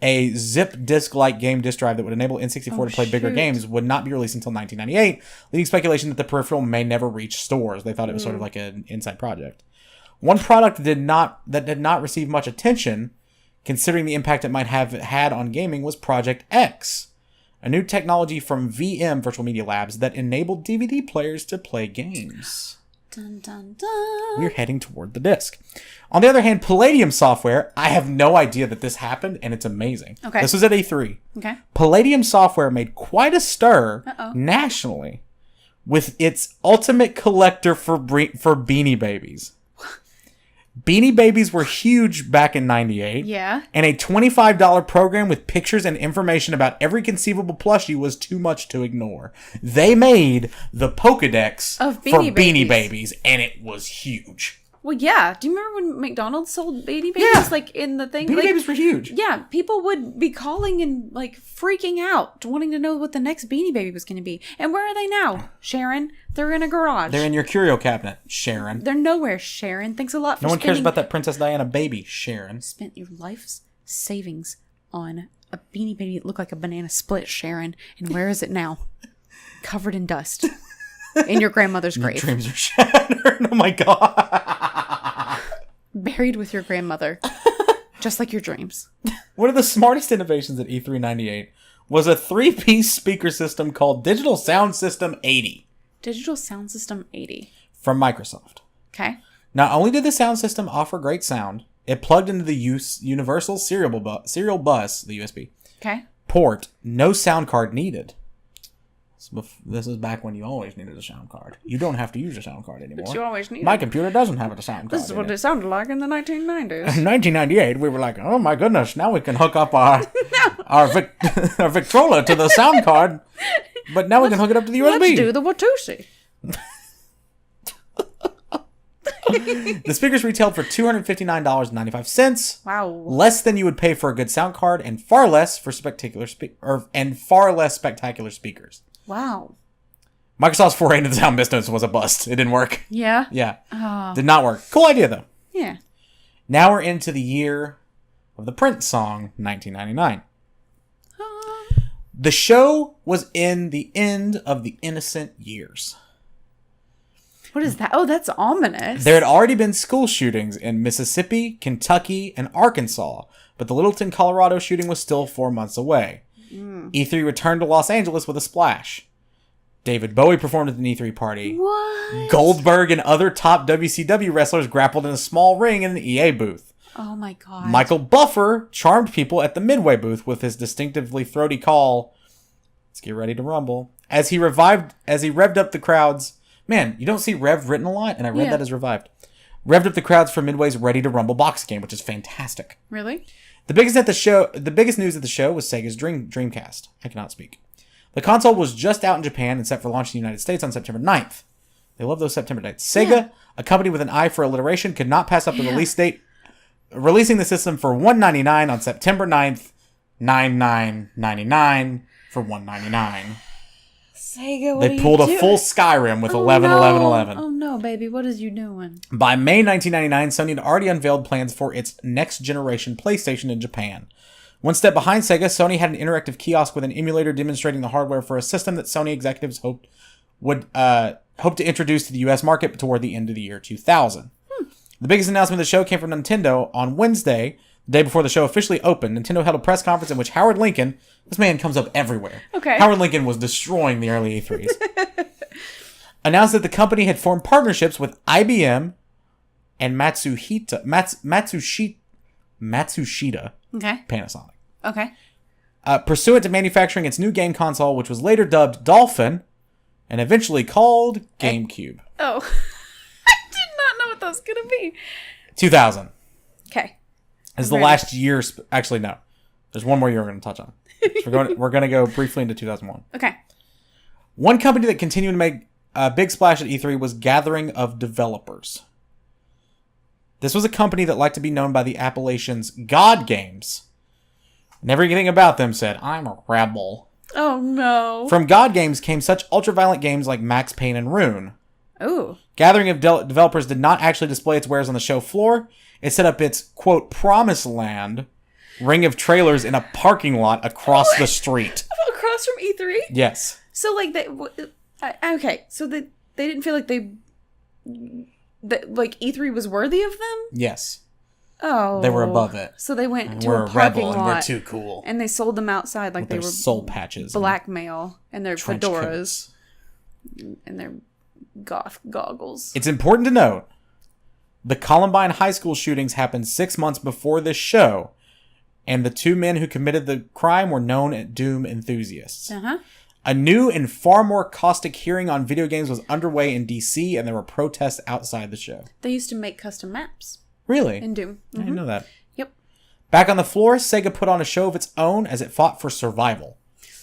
a zip disk-like game disk drive that would enable N64 to play bigger games, would not be released until 1998, leading speculation that the peripheral may never reach stores. They thought it was sort of like an inside project. One product that did not receive much attention, considering the impact it might have had on gaming, was Project X, a new technology from VM Virtual Media Labs that enabled DVD players to play games. Dun, dun, dun. We're heading toward the disc. On the other hand, Palladium Software, I have no idea that this happened, and it's amazing. Okay. This was at E3. Okay. Palladium Software made quite a stir nationally with its Ultimate Collector for Beanie Babies. Beanie Babies were huge back in 98. Yeah. And a $25 program with pictures and information about every conceivable plushie was too much to ignore. They made the Pokedex of Beanie Babies, and it was huge. Well, yeah. Do you remember when McDonald's sold Beanie Babies? Like, in the thing? Beanie Babies were huge. Yeah. People would be calling and, like, freaking out, wanting to know what the next Beanie Baby was going to be. And where are they now, Sharon? They're in a garage. They're in your curio cabinet, Sharon. They're nowhere, Sharon. Thanks a lot for No one cares about that Princess Diana baby, Sharon. Spent your life's savings on a Beanie Baby that looked like a banana split, Sharon. And where is it now? Covered in dust. In your grandmother's grave. Your dreams are shattered. Oh my god. Buried with your grandmother. Just like your dreams. One of the smartest innovations at E3 98 was a 3-piece speaker system called Digital Sound System 80. Digital Sound System 80. From Microsoft. Okay. Not only did the sound system offer great sound, it plugged into the Universal Serial Bus, the USB, port, no sound card needed. This is back when you always needed a sound card. You don't have to use a sound card anymore. But you always need My computer doesn't have a sound card. This is what it sounded like in the 1990s. In 1998, we were like, oh my goodness, now we can hook up our Victrola to the sound card, but now we can hook it up to the USB. Let's do the Watusi. The speakers retailed for $259.95. Wow. Less than you would pay for a good sound card, and far less for spectacular speakers. Wow. Microsoft's foray into the sound business was a bust. It didn't work. Yeah? Yeah. Did not work. Cool idea, though. Yeah. Now we're into the year of the Prince song, 1999. The show was in the end of the innocent years. What is that? Oh, that's ominous. There had already been school shootings in Mississippi, Kentucky, and Arkansas, but the Littleton, Colorado shooting was still 4 months away. E3 returned to Los Angeles with a splash. David Bowie performed at the E3 party. What? Goldberg and other top WCW wrestlers grappled in a small ring in an EA booth. Oh my god. Michael Buffer charmed people at the Midway booth with his distinctively throaty call, "Let's get ready to rumble," as he revved up the crowds. Man, you don't see Rev written a lot, and I read that as revived. Revved up the crowds for Midway's Ready to Rumble box game, which is fantastic. Really? The biggest news at the show was Sega's Dreamcast. I cannot speak. The console was just out in Japan and set for launch in the United States on September 9th. They love those September dates. Sega, a company with an eye for alliteration, could not pass up the release date, releasing the system for $199 on September 9th, 9999 for $199. Sega, what they pulled a full Skyrim with 11-11-11. Oh no, baby, what is you doing? By May 1999, Sony had already unveiled plans for its next generation PlayStation in Japan. One step behind Sega, Sony had an interactive kiosk with an emulator demonstrating the hardware for a system that Sony executives hoped to introduce to the U.S. market toward the end of the year 2000. The biggest announcement of the show came from Nintendo on Wednesday, the day before the show officially opened. Nintendo held a press conference in which Howard Lincoln, this man comes up everywhere. Okay. Howard Lincoln was destroying the early E3s. Announced that the company had formed partnerships with IBM and Matsushita Panasonic. Okay. Pursuant to manufacturing its new game console, which was later dubbed Dolphin and eventually called GameCube. Oh. I did not know what that was going to be. 2000. Okay. Is the last year... Actually, no. There's one more year we're going to touch on. So we're going to go briefly into 2001. Okay. One company that continued to make a big splash at E3 was Gathering of Developers. This was a company that liked to be known by the appellations God Games. And everything about them said, I'm a rebel. Oh, no. From God Games came such ultra-violent games like Max Payne and Rune. Ooh. Gathering of Developers did not actually display its wares on the show floor. It set up its, quote, promised land ring of trailers in a parking lot across the street. Across from E3? Yes. So, like, okay. So, they didn't feel like like E3 was worthy of them? Yes. Oh. They were above it. So they went to we're a parking rebel lot. And we're too cool. And they sold them outside like they were soul patches. Blackmail and their fedoras. Coats. And their goth goggles. It's important to note, the Columbine High School shootings happened 6 months before this show, and the two men who committed the crime were known as Doom enthusiasts. Uh-huh. A new and far more caustic hearing on video games was underway in DC, and there were protests outside the show. They used to make custom maps. Really? In Doom. Mm-hmm. I didn't know that. Yep. Back on the floor, Sega put on a show of its own as it fought for survival.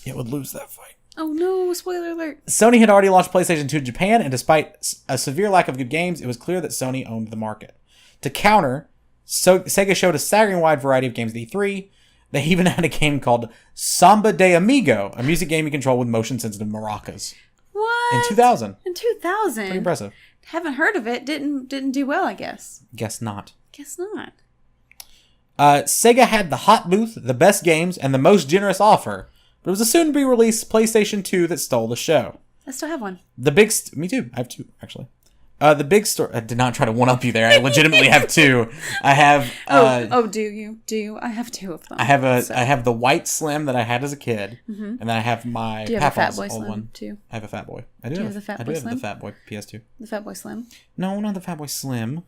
It would lose that fight. Oh no, spoiler alert. Sony had already launched PlayStation 2 in Japan, and despite a severe lack of good games, it was clear that Sony owned the market. To counter, Sega showed a staggering wide variety of games at E3. They even had a game called Samba de Amigo, a music game you control with motion-sensitive maracas. What? In 2000. In 2000? Pretty impressive. Haven't heard of it. Didn't do well, I guess. Guess not. Guess not. Sega had the hot booth, the best games, and the most generous offer. But it was a soon-to-be-released PlayStation 2 that stole the show. I still have one. Me too. I have two, actually. The big story... I did not try to one-up you there. I legitimately have two. I have... do you? Do you? I have two of them. I have the white Slim that I had as a kid, and then I have my do you have a Fat Papa's Boy old Slim one. Too? I have a Fat Boy. I Do you have have the Fat I Boy do have Slim? the Fat Boy PS2. The Fat Boy Slim? No, not the Fat Boy Slim.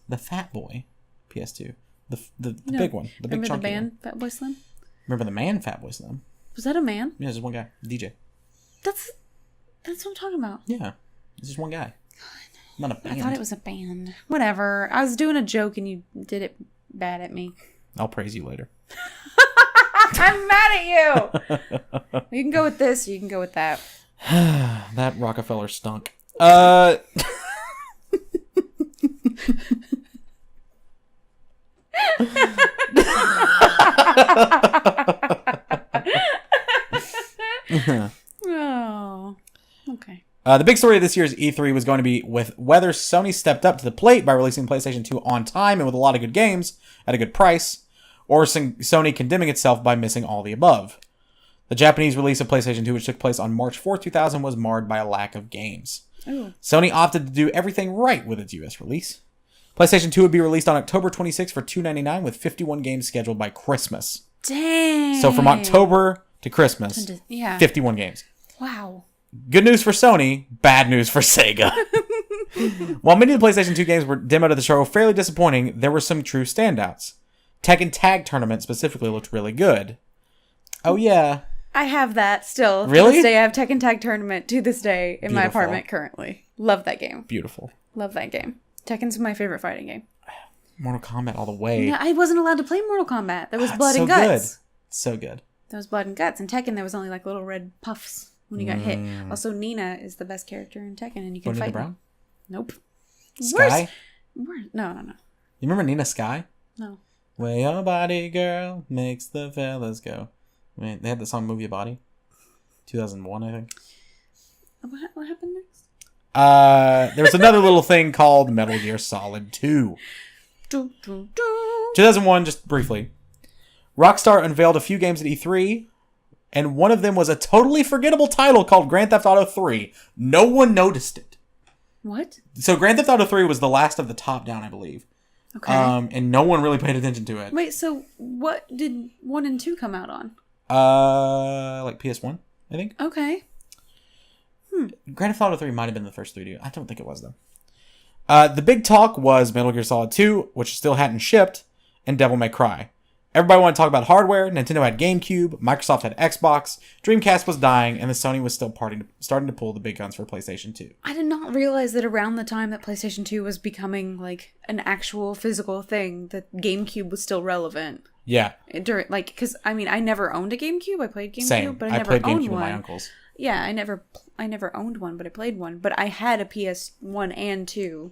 The Fat Boy PS2. The big one. The big chunky the band one. Fat Boy Slim? Remember the man Fat Boy Slim? Was that a man? Yeah, just one guy. DJ. That's what I'm talking about. Yeah. It's just one guy. Not a band. I thought it was a band. Whatever. I was doing a joke and you did it bad at me. I'll praise you later. I'm mad at you. You can go with this. You can go with that. That Rockefeller stunk. Oh, okay. The big story of this year's E3 was going to be with whether Sony stepped up to the plate by releasing PlayStation 2 on time and with a lot of good games at a good price, or Sony condemning itself by missing all the above. The Japanese release of PlayStation 2, which took place on March 4, 2000, was marred by a lack of games. Ooh. Sony opted to do everything right with its US release. PlayStation 2 would be released on October 26 for $299 with 51 games scheduled by Christmas. Dang. So from October to Christmas, 51 games. Wow. Good news for Sony, bad news for Sega. While many of the PlayStation 2 games were demoed at the show fairly disappointing, there were some true standouts. Tekken Tag Tournament specifically looked really good. Oh yeah. I have that still. Really? To this day, I have Tekken Tag Tournament to this day in my Beautiful. apartment currently. Love that game. Beautiful. Love that game. Tekken's my favorite fighting game. Mortal Kombat all the way. Yeah, I wasn't allowed to play Mortal Kombat. There was blood so and guts. Good. So good. There was blood and guts. In Tekken, there was only like little red puffs. when he got hit. Also, Nina is the best character in Tekken, and you can Nina fight. Brown? Nope. Sky? No. You remember Nina Sky? No. Where your body, girl, makes the fellas go. I mean, they had the song Move Your Body. 2001, I think. What happened next? There's another little thing called Metal Gear Solid 2. 2001, just briefly. Rockstar unveiled a few games at E3, and one of them was a totally forgettable title called Grand Theft Auto 3. No one noticed it. What? So Grand Theft Auto 3 was the last of the top-down, I believe. Okay. And no one really paid attention to it. Wait, so what did 1 and 2 come out on? Like PS1, I think. Okay. Grand Theft Auto 3 might have been the first 3D. I don't think it was, though. The big talk was Metal Gear Solid 2, which still hadn't shipped, and Devil May Cry. Everybody wanted to talk about hardware. Nintendo had GameCube, Microsoft had Xbox, Dreamcast was dying, and the Sony was still starting to pull the big guns for PlayStation 2. I did not realize that around the time that PlayStation 2 was becoming like an actual physical thing, that GameCube was still relevant. Yeah. Because I mean, I never owned a GameCube. I played GameCube, Same. but I never played owned GameCube one. with my uncles. Yeah, I never owned one, but I played one. But I had a PS1 and 2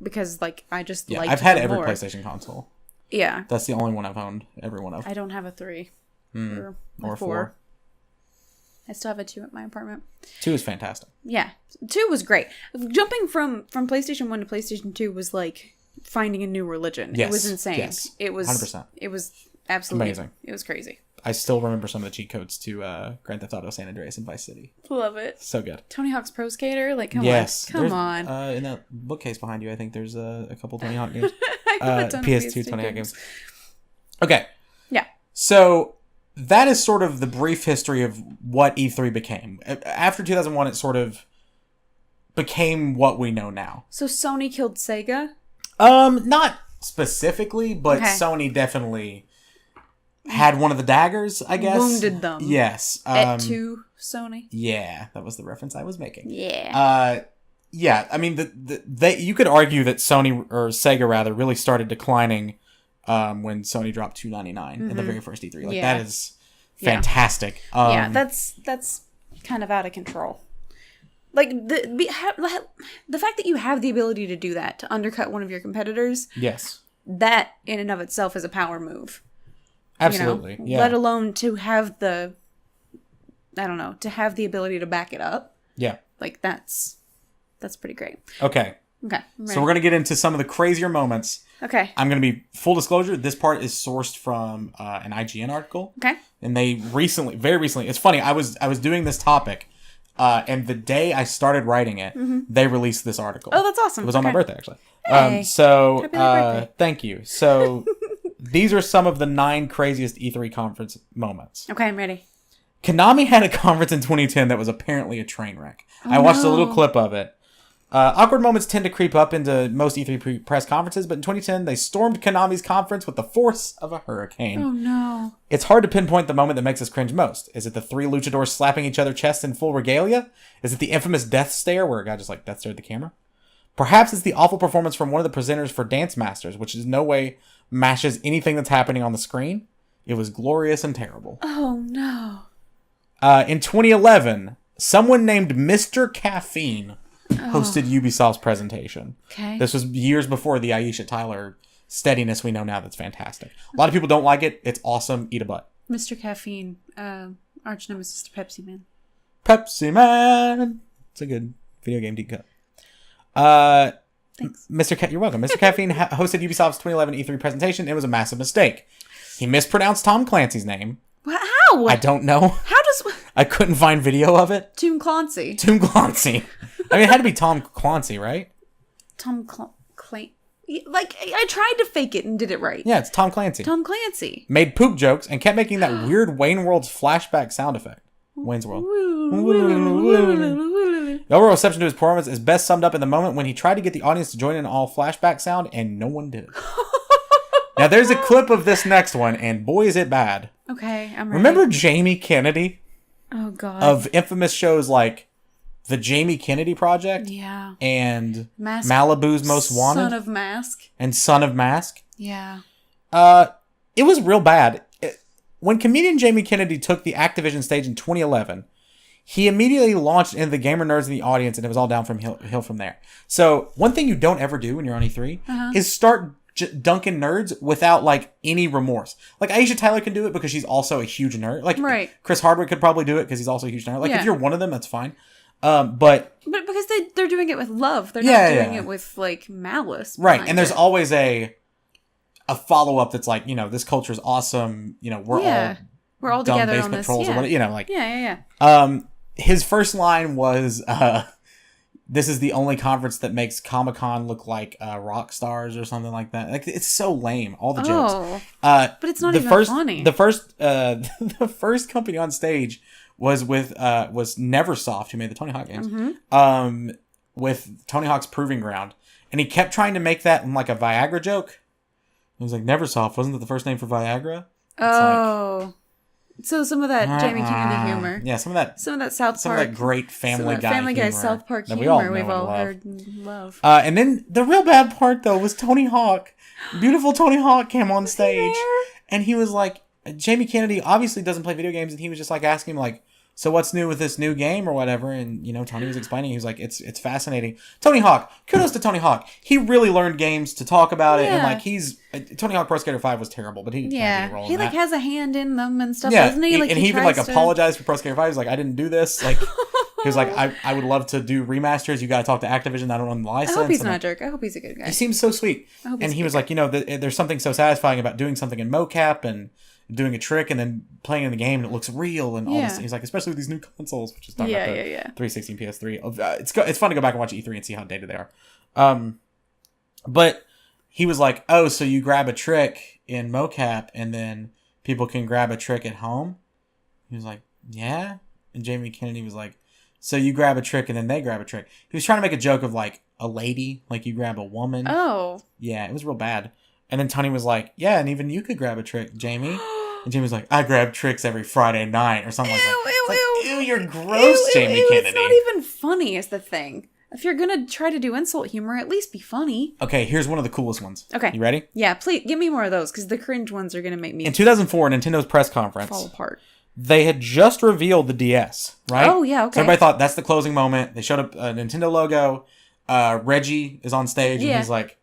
because like I just liked I've had them every more. PlayStation console. Yeah. That's the only one I've owned. Every one of. I don't have a 3. Or a 4. I still have a 2 at my apartment. 2 is fantastic. Yeah. 2 was great. Jumping from PlayStation 1 to PlayStation 2 was like finding a new religion. Yes. It was insane. Yes. It was 100%. It was absolutely amazing. It was crazy. I still remember some of the cheat codes to Grand Theft Auto San Andreas and Vice City. Love it. So good. Tony Hawk's Pro Skater? Like, come on. In that bookcase behind you, I think there's a couple Tony Hawk games. I have a ton of PS2 Tony Hawk games. games. Okay. Yeah. So that is sort of the brief history of what E3 became. After 2001, it sort of became what we know now. So Sony killed Sega? Not specifically, but Okay. Sony definitely had one of the daggers, I guess. Wounded them. Yes. Et tu, Sony? Yeah, that was the reference I was making. Yeah. Yeah, I mean, you could argue that Sony, or Sega rather, really started declining when Sony dropped $2.99 in the very first E3. Like, that is fantastic. Yeah, that's kind of out of control. Like, the fact that you have the ability to do that, to undercut one of your competitors, yes, that in and of itself is a power move. Absolutely, yeah. Let alone to have to have the ability to back it up. Yeah. Like, that's pretty great. Okay. Okay. So we're going to get into some of the crazier moments. Okay. I'm going to be full disclosure. This part is sourced from an IGN article. Okay. And they very recently, it's funny. I was doing this topic, and the day I started writing it, they released this article. Oh, that's awesome. It was on my birthday, actually. Hey. So Happy birthday. thank you. So these are some of the 9 craziest E3 conference moments. Okay, I'm ready. Konami had a conference in 2010 that was apparently a train wreck. I watched a little clip of it. Awkward moments tend to creep up into most E3 press conferences, but in 2010, they stormed Konami's conference with the force of a hurricane. Oh, no. It's hard to pinpoint the moment that makes us cringe most. Is it the 3 luchadors slapping each other's chests in full regalia? Is it the infamous death stare where a guy just like death stared at the camera? Perhaps it's the awful performance from one of the presenters for Dance Masters, which in no way matches anything that's happening on the screen. It was glorious and terrible. Oh, no. In 2011, someone named Mr. Caffeine hosted Ubisoft's presentation. Okay. This was years before the Aisha Tyler steadiness we know now that's fantastic. A lot of people don't like it. It's awesome. Eat a butt. Mr. Caffeine, arch nemesis to Pepsi Man. Pepsi Man! It's a good video game deep cut. Thanks. You're welcome. Mr. Caffeine hosted Ubisoft's 2011 E3 presentation. It was a massive mistake. He mispronounced Tom Clancy's name. How? I don't know. How does... I couldn't find video of it. Tom Clancy. Tom Clancy. I mean, it had to be Tom Clancy, right? Tom Clancy. Like, I tried to fake it and did it right. Yeah, it's Tom Clancy. Tom Clancy. Made poop jokes and kept making that weird Wayne World's flashback sound effect. Wayne's World. The overall reception to his performance is best summed up in the moment when he tried to get the audience to join in all flashback sound and no one did. Now, there's a clip of this next one, and boy, is it bad. Okay, I'm ready. Remember Jamie Kennedy? Oh, God. Of infamous shows like The Jamie Kennedy Project? Yeah. And Mask. Malibu's Most Wanted? Son of Mask. And Son of Mask? Yeah. It was real bad. When comedian Jamie Kennedy took the Activision stage in 2011, he immediately launched into the gamer nerds in the audience, and it was all down from hill from there. So one thing you don't ever do when you're on E3 is start dunking nerds without like any remorse. Like Aisha Tyler can do it because she's also a huge nerd. Like Chris Hardwick could probably do it because he's also a huge nerd. Like if you're one of them, that's fine. But because they're doing it with love, they're not doing it with like malice. Right, and there's always a follow up that's like, this culture is awesome. We're all together on this. His first line was, "This is the only conference that makes Comic-Con look like rock stars," or something like that. Like, it's so lame. All the jokes. But it's not even funny. The first company on stage was Neversoft, who made the Tony Hawk games, with Tony Hawk's Proving Ground, and he kept trying to make that like a Viagra joke. He was like, Neversoft, wasn't that the first name for Viagra? So some of that Jamie Kennedy humor. Yeah, some of that South Park. Some of that great Family Guy South Park humor we've all heard and love. And then the real bad part, though, was Tony Hawk. Beautiful Tony Hawk came on stage. And he was like, Jamie Kennedy obviously doesn't play video games. And he was just like asking him, like, so what's new with this new game or whatever? And, Tony was explaining. He was like, it's fascinating. Tony Hawk. Kudos to Tony Hawk. He really learned games to talk about it. And, like, Tony Hawk Pro Skater 5 was terrible, but he he like has a hand in them and stuff, yeah, doesn't he? Like, and he even like apologized for Pro Skater 5. He was like, I didn't do this. Like, he was like, I would love to do remasters. You got to talk to Activision. I don't own the license. I hope he's not a jerk. I hope he's a good guy. He seems so sweet. And he was like, there's something so satisfying about doing something in mocap and doing a trick and then playing in the game and it looks real and all this. He's like, especially with these new consoles, which is talking about the 360 and PS3. It's fun to go back and watch E3 and see how dated they are. But he was like, oh, so you grab a trick in mocap and then people can grab a trick at home? He was like, yeah. And Jamie Kennedy was like, so you grab a trick and then they grab a trick. He was trying to make a joke of like a lady, like you grab a woman. Oh. Yeah, it was real bad. And then Tony was like, yeah, and even you could grab a trick, Jamie. And Jamie was like, I grab tricks every Friday night or something like that. Ew, you're gross, Jamie Kennedy. It's not even funny is the thing. If you're going to try to do insult humor, at least be funny. Okay, here's one of the coolest ones. Okay. You ready? Yeah, please, give me more of those, because the cringe ones are going to make me... In 2004, Nintendo's press conference... fall apart. They had just revealed the DS, right? Oh, yeah, okay. So everybody thought that's the closing moment. They showed up a Nintendo logo. Reggie is on stage, and he's like,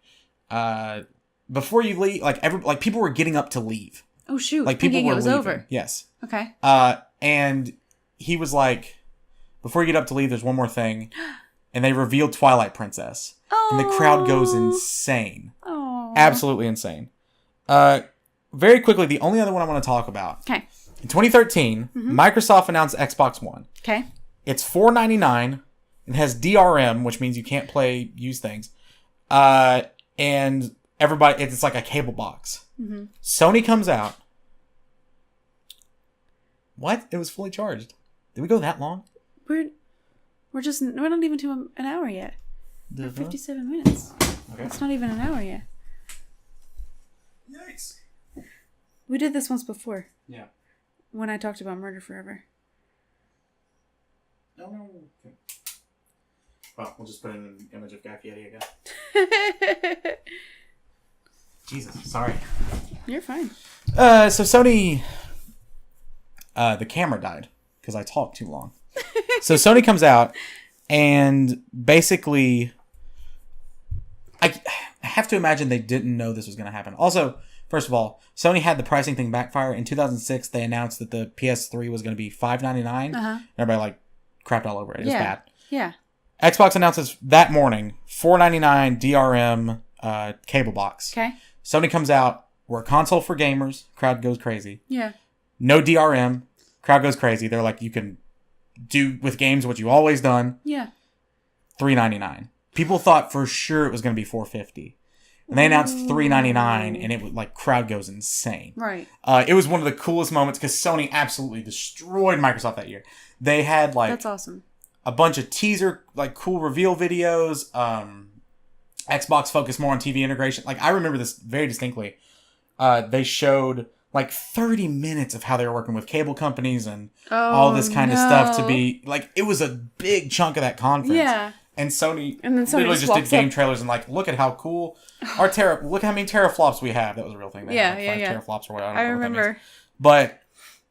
before you leave... Like people were getting up to leave. Oh, shoot. Like, people were leaving. Over. Yes. Okay. And he was like, before you get up to leave, there's one more thing. And they revealed Twilight Princess. Oh. And the crowd goes insane. Oh. Absolutely insane. Very quickly, the only other one I want to talk about. Okay. In 2013, Microsoft announced Xbox One. Okay. It's $4.99. It has DRM, which means you can't play used things. And everybody, it's like a cable box. Mm-hmm. Sony comes out. What? It was fully charged. Did we go that long? We're not even to an hour yet. We're 57 minutes. Okay. It's not even an hour yet. Yikes. We did this once before. Yeah. When I talked about Murder Forever. No. Okay. Well, we'll just put in an image of Guy Fieri again. Jesus, sorry. You're fine. So Sony, the camera died because I talked too long. So Sony comes out and basically, I have to imagine they didn't know this was going to happen. Also, first of all, Sony had the pricing thing backfire. In 2006, they announced that the PS3 was going to be $5.99. Everybody crapped all over it. It was bad. Yeah. Xbox announces that morning, $4.99 DRM cable box. Okay. Sony comes out, we're a console for gamers, crowd goes crazy. Yeah. No DRM, crowd goes crazy. They're like, you can do with games what you always done. Yeah. $3.99. People thought for sure it was going to be $4.50. And they announced $3.99 and it was like, crowd goes insane. Right. It was one of the coolest moments because Sony absolutely destroyed Microsoft that year. They had that's awesome. A bunch of teaser, cool reveal videos. Xbox focused more on TV integration. I remember this very distinctly. They showed 30 minutes of how they were working with cable companies and all this kind of stuff to be it was a big chunk of that conference. Yeah. And Sony literally just did game trailers and look at how cool look how many teraflops we have. That was a real thing. They had 5 teraflops or whatever. I remember. But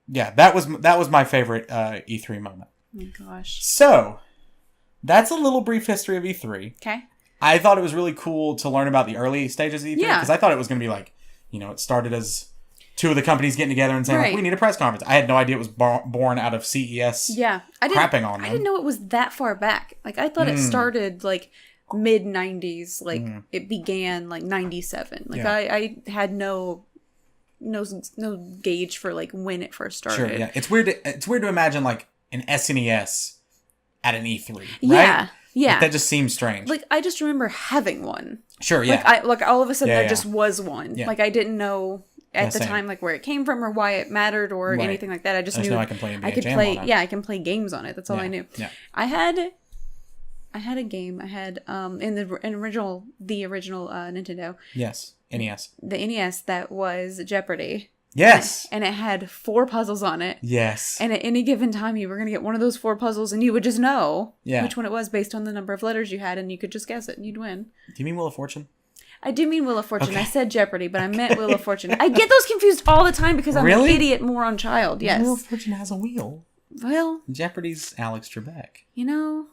yeah, that was my favorite E3 moment. Oh my gosh. So, that's a little brief history of E3. Okay. I thought it was really cool to learn about the early stages of E3 because I thought it was going to be like, it started as two of the companies getting together and saying, like, we need a press conference. I had no idea it was born out of CES crapping on them. I didn't know it was that far back. Like, I thought it started, like, mid-90s. Like, it began, like, 97. Like, I had no gauge for, like, when it first started. Sure, yeah. It's weird to imagine, like, an SNES at an E3, right? Yeah. Yeah. Like, that just seems strange. Like, I just remember having one. Sure, yeah. Like all of a sudden there just was one. Yeah. Like, I didn't know at the same. time, like, where it came from or why it mattered or anything like that. I just knew I can play NBA Jam on it. Yeah, I can play games on it. That's all I knew. Yeah. I had a game. I had in the original Nintendo. Yes, NES. The NES that was Jeopardy. Yes. And it had 4 puzzles on it. Yes. And at any given time, you were going to get one of those 4 puzzles, and you would just know which one it was based on the number of letters you had, and you could just guess it, and you'd win. Do you mean Wheel of Fortune? I do mean Wheel of Fortune. Okay. I said Jeopardy, but I meant Wheel of Fortune. I get those confused all the time because I'm an idiot moron child. Yes. Wheel of Fortune has a wheel. Well. Jeopardy's Alex Trebek. You know.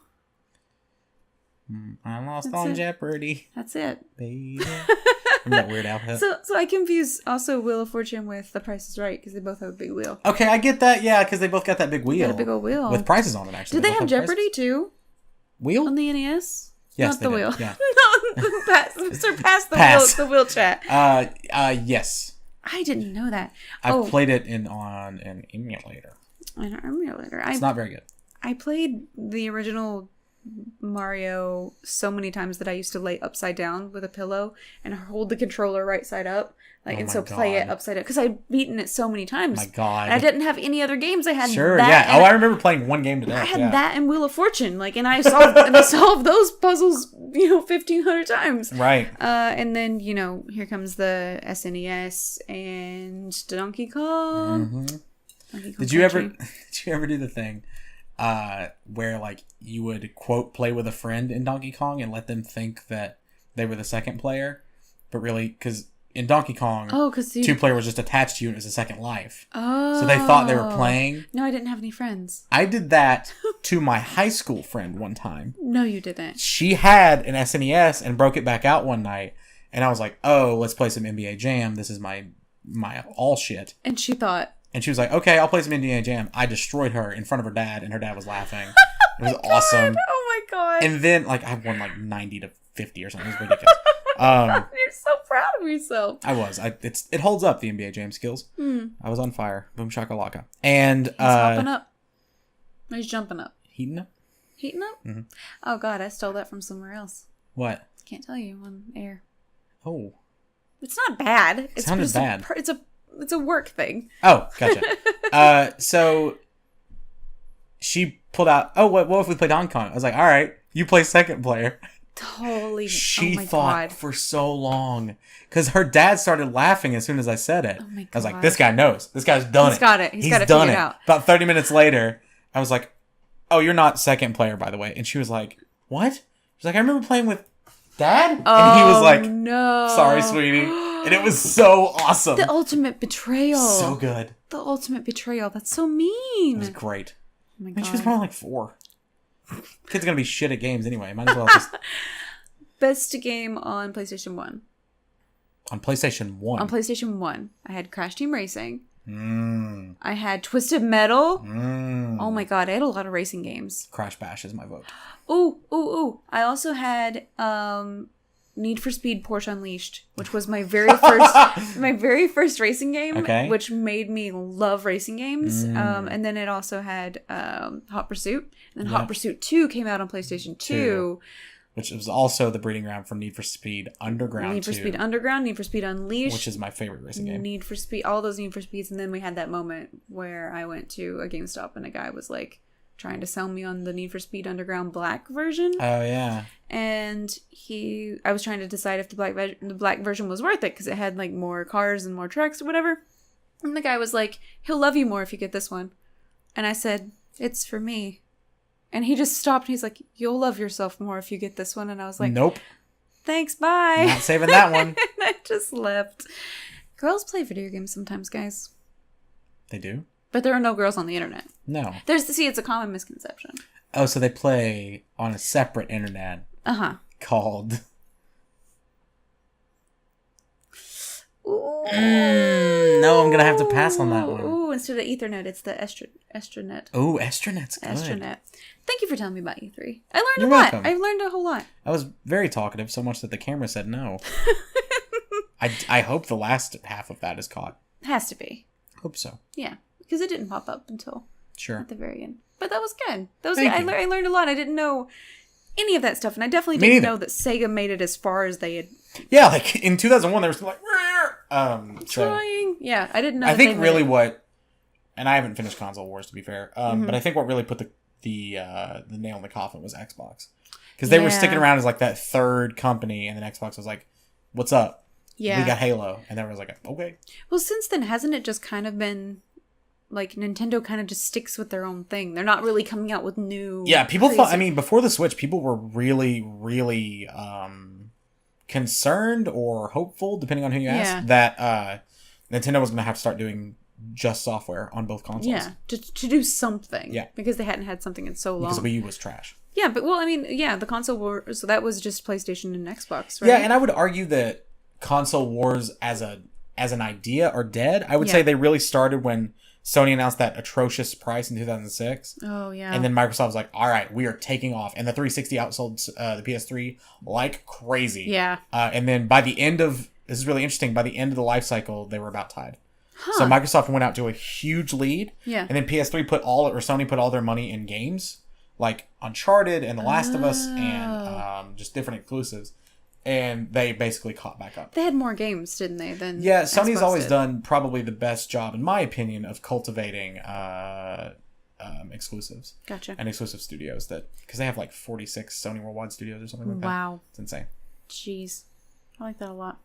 I lost on Jeopardy. That's it. Baby. That weird outfit. So I confuse also Wheel of Fortune with The Price is Right because they both have a big wheel. Okay, I get that. Yeah, because they both got that big wheel. They got a big old wheel with prices on it. Actually, did they have Jeopardy too? Wheel on the NES? Yes, not the did. wheel. Yeah. No, surpass the wheel chat. Yes. I didn't know that. I've played it on an emulator. An emulator. It's not very good. I played the original Mario so many times that I used to lay upside down with a pillow and hold the controller right side up, play it upside down because I'd beaten it so many times. My God, and I didn't have any other games. I had I remember playing one game today. I had that and Wheel of Fortune, and I solved those puzzles 1,500 times. Right. And then here comes the SNES and Donkey Kong. Mm-hmm. Donkey Kong did you ever do the thing? Where you would quote play with a friend in Donkey Kong and let them think that they were the second player, but really because in Donkey Kong, 2-player was just attached to you and it was a second life. Oh, so they thought they were playing. No, I didn't have any friends. I did that to my high school friend one time. No, you didn't. She had an SNES and broke it back out one night, and I was like, "Oh, let's play some NBA Jam. This is my all shit." And she thought. And she was like, "Okay, I'll play some Indiana Jam." I destroyed her in front of her dad, and her dad was laughing. It was awesome. Oh my God. And then, I won 90 to 50 or something. It was ridiculous. You're so proud of yourself. I was. It holds up, the NBA Jam skills. I was on fire. Boom shakalaka. And he's hopping up. He's jumping up. Heating up? Heating up? Mm-hmm. Oh God, I stole that from somewhere else. What? Can't tell you on air. Oh. It's not bad. It sounded bad. It's a work thing. Oh, gotcha. So she pulled out, what if we play Donkey Kong? I was like, all right, you play second player. Totally. She thought for so long because her dad started laughing as soon as I said it. Oh my God. I was like, this guy knows. This guy's done it. He's got it. He's got it figured out. About 30 minutes later, I was like, oh, you're not second player, by the way. And she was like, what? She's like, I remember playing with Dad. Oh, and he was like, no. Sorry, sweetie. And it was so awesome. The ultimate betrayal. So good. The ultimate betrayal. That's so mean. It was great. Oh my God. And she was probably 4. Kid's gonna be shit at games anyway. Might as well just... Best game on PlayStation 1. On PlayStation 1? On PlayStation 1. I had Crash Team Racing. I had Twisted Metal. Oh my God, I had a lot of racing games. Crash Bash is my vote. Ooh. I also had Need for Speed Porsche Unleashed, which was my very first racing game, which made me love racing games. And then it also had Hot Pursuit. And then Hot Pursuit 2 came out on PlayStation 2. Which was also the breeding ground for Need for Speed Underground. Need for Speed Underground, Need for Speed Unleashed. Which is my favorite racing game. Need for Speed, all those Need for Speeds. And then we had that moment where I went to a GameStop and a guy was trying to sell me on the Need for Speed Underground Black version. Oh, yeah. And I was trying to decide if the black version was worth it because it had more cars and more trucks or whatever. And the guy was like, he'll love you more if you get this one. And I said, it's for me. And he just stopped and he's like, you'll love yourself more if you get this one. And I was like, nope. Thanks, bye. Not saving that one. And I just left. Girls play video games sometimes, guys. They do? But there are no girls on the internet. No. It's a common misconception. Oh, so they play on a separate internet. Called... no, I'm going to have to pass on that one. Ooh, instead of Ethernet, it's the Estranet. Oh, Estranet's good. Estranet. Thank you for telling me about E3. I learned You're a lot. welcome. I've learned a whole lot. I was very talkative, so much that the camera said no. I hope the last half of that is caught. Has to be. Hope so. Yeah, because it didn't pop up until at the very end. But that was good. That was good. I learned a lot. I didn't know any of that stuff, and I definitely didn't know that Sega made it as far as they had. Yeah, like in 2001, they were still like, trying. Yeah, I didn't know. I think really and I haven't finished Console Wars to be fair, but I think what really put the nail in the coffin was Xbox, because they were sticking around as like that third company, and then Xbox was like, "What's up? Yeah, we got Halo," and everyone was like, "Okay." Well, since then, hasn't it just kind of been like Nintendo kind of just sticks with their own thing? They're not really coming out with new. Yeah, people thought. I mean, before the Switch, people were really, really concerned or hopeful, depending on who you ask, that Nintendo was going to have to start doing just software on both consoles. Yeah, to do something. Yeah. Because they hadn't had something in so long. Because Wii U was trash. Yeah, but well, I mean, the console war, so that was just PlayStation and Xbox, right? Yeah, and I would argue that console wars as an idea are dead. I would say they really started when Sony announced that atrocious price in 2006. Oh, yeah. And then Microsoft was like, all right, we are taking off. And the 360 outsold the PS3 like crazy. Yeah. And then by the end of, this is really interesting, by the end of the life cycle, they were about tied. So Microsoft went out to a huge lead. Yeah. And then PS3 Sony put all their money in games, like Uncharted and The Last of Us and just different exclusives. And they basically caught back up. They had more games, didn't they? Than Sony's Xbox always done probably the best job, in my opinion, of cultivating exclusives. Gotcha. And exclusive studios, because they have like 46 Sony Worldwide studios or something like that. Wow. It's insane. Jeez. I like that a lot.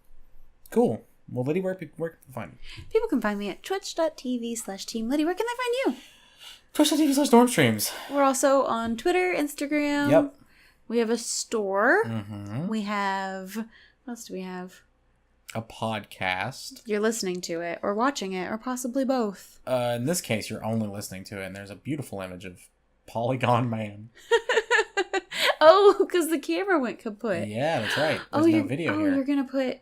Cool. Well, Lidi, where can people find you? People can find me at twitch.tv/Team Lidi. Where can they find you? Twitch.tv/DormStreams. We're also on Twitter, Instagram. Yep. We have a store. Mm-hmm. We have... What else do we have? A podcast. You're listening to it, or watching it, or possibly both. In this case, you're only listening to it, and there's a beautiful image of Polygon Man. Oh, because the camera went kaput. Yeah, that's right. There's no video here. Oh, you're going to put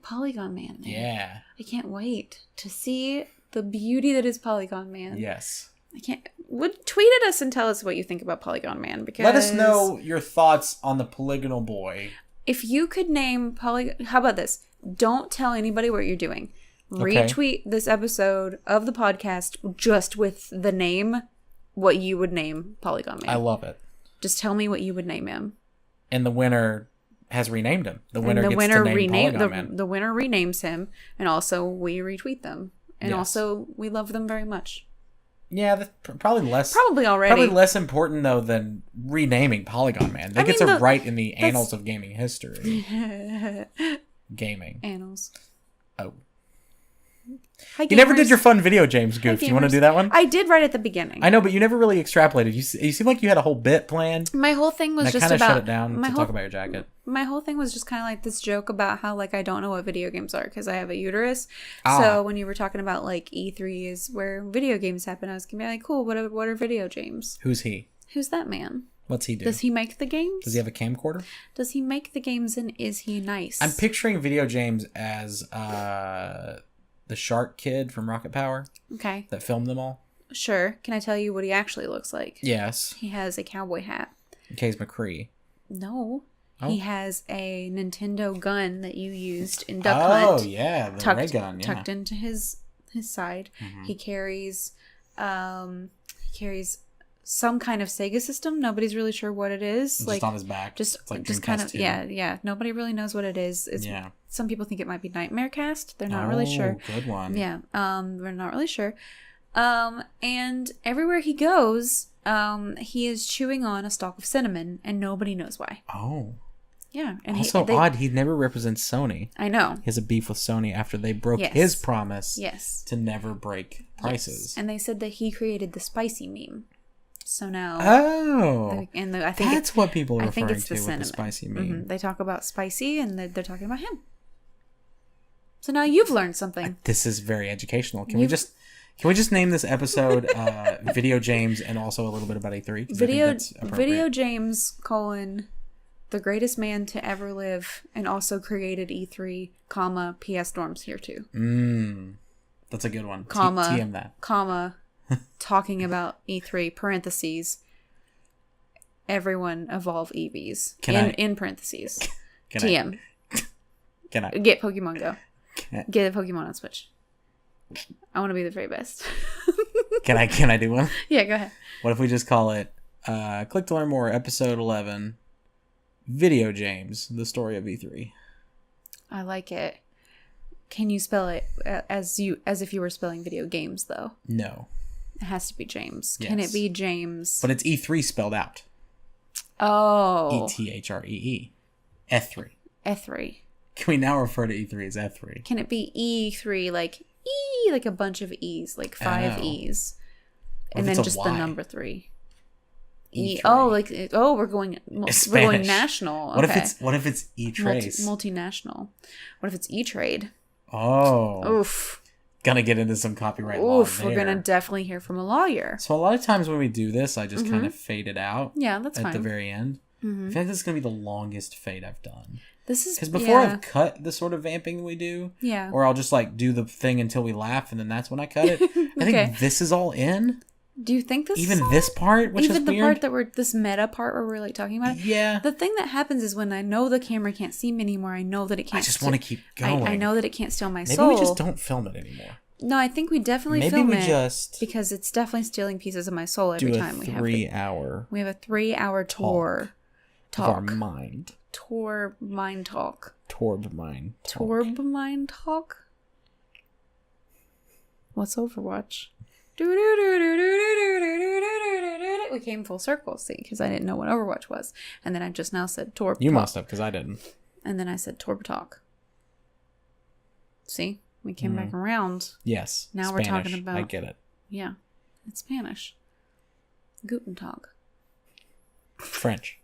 Polygon Man there. Yeah. I can't wait to see the beauty that is Polygon Man. Yes. I can't... Tweet at us and tell us what you think about Polygon Man, because... Let us know your thoughts on the Polygonal Boy. If you could name How about this? Don't tell anybody what you're doing. Retweet this episode of the podcast just with the name, what you would name Polygon Man. I love it. Just tell me what you would name him. And the winner has renamed him. The winner gets to name Polygon Man. The winner renames him, and also we retweet them. And also, we love them very much. Yeah, that's probably already. Probably less important, though, than renaming Polygon Man. That gets a right in the annals of gaming history. Gaming. Annals. Oh. Hi, you never did your fun video, James Goof. Do you want to do that one? I did right at the beginning. I know, but you never really extrapolated. You seem like you had a whole bit planned. My whole thing was just about... I kind of shut it down to talk about your jacket. My whole thing was just kind of like this joke about how, like, I don't know what video games are because I have a uterus. So when you were talking about, like, E3 is where video games happen, I was going to be like, cool, what are video games? Who's he? Who's that man? What's he do? Does he make the games? Does he have a camcorder? Does he make the games, and is he nice? I'm picturing Video James as the shark kid from Rocket Power. Okay. That filmed them all. Sure. Can I tell you what he actually looks like? Yes. He has a cowboy hat. Case McCree. No. Oh. He has a Nintendo gun that you used in Duck Hunt. Oh, yeah. The ray gun, yeah. Tucked into his side. Mm-hmm. He carries some kind of Sega system. Nobody's really sure what it is. Just on his back. Just kind of, yeah. Nobody really knows what it is. Yeah. Some people think it might be Nightmare Cast. They're not really sure. Good one. Yeah. We're not really sure. And everywhere he goes, he is chewing on a stalk of cinnamon, and nobody knows why. Oh. Yeah. And also odd, he never represents Sony. I know. He has a beef with Sony after they broke his promise to never break prices. Yes. And they said that he created the spicy meme. So now... Oh! I think that's what people are referring to with the spicy meme. Mm-hmm. They talk about spicy, and they're talking about him. So now you've learned something. This is very educational. Can we just Can we just name this episode Video James and also a little bit about E3? Video James, the greatest man to ever live and also created E3, PS Dorms here too. That's a good one. TM that. Talking about E3, parentheses, everyone evolve EVs. In parentheses. TM. Can I? Get Pokemon Go. Get a Pokemon on Switch. I want to be the very best. Can I do one? Yeah, go ahead. What if we just call it Click to Learn More, Episode 11, Video James, the story of E3? I like it. Can you spell it as if you were spelling video games, though? No. It has to be James. Yes. Can it be James? But it's E3 spelled out. Oh. E-T-H-R-E-E. E3. E3. Can we now refer to E3 as E3? Can it be E3, like a bunch of E's, like 5 E's? And then just the number 3. E3. We're going national. Okay. What if it's E-Trace? Multinational. What if it's E-Trade? Oh. Oof. Gonna get into some copyright law there. We're gonna definitely hear from a lawyer. So a lot of times when we do this, I just kind of fade it out. Yeah, that's fine. At the very end. I feel like this is gonna be the longest fade I've done. Because before I've cut the sort of vamping we do, yeah, or I'll just like do the thing until we laugh, and then that's when I cut it. I think this is all in. Do you think this? Even this part, which is weird. Part this meta part where we're like talking about it. Yeah. The thing that happens is when I know the camera can't see me anymore, I know that it can't. I just want to keep going. I know that it can't steal my soul. Maybe we just don't film it anymore. No, I think we definitely film it because it's definitely stealing pieces of my soul every time we have. We have a 3-hour tour. Talk. Of our mind. Torb mind talk. Torb mind talk. Torb mind talk. What's Overwatch? We came full circle, see, because I didn't know what Overwatch was, and then I just now said Torb. You must have, because I didn't. And then I said Torb talk. See, we came back around. Yes. Now Spanish. we're talking about. I get it. Yeah, it's Spanish. Guten Tag. French.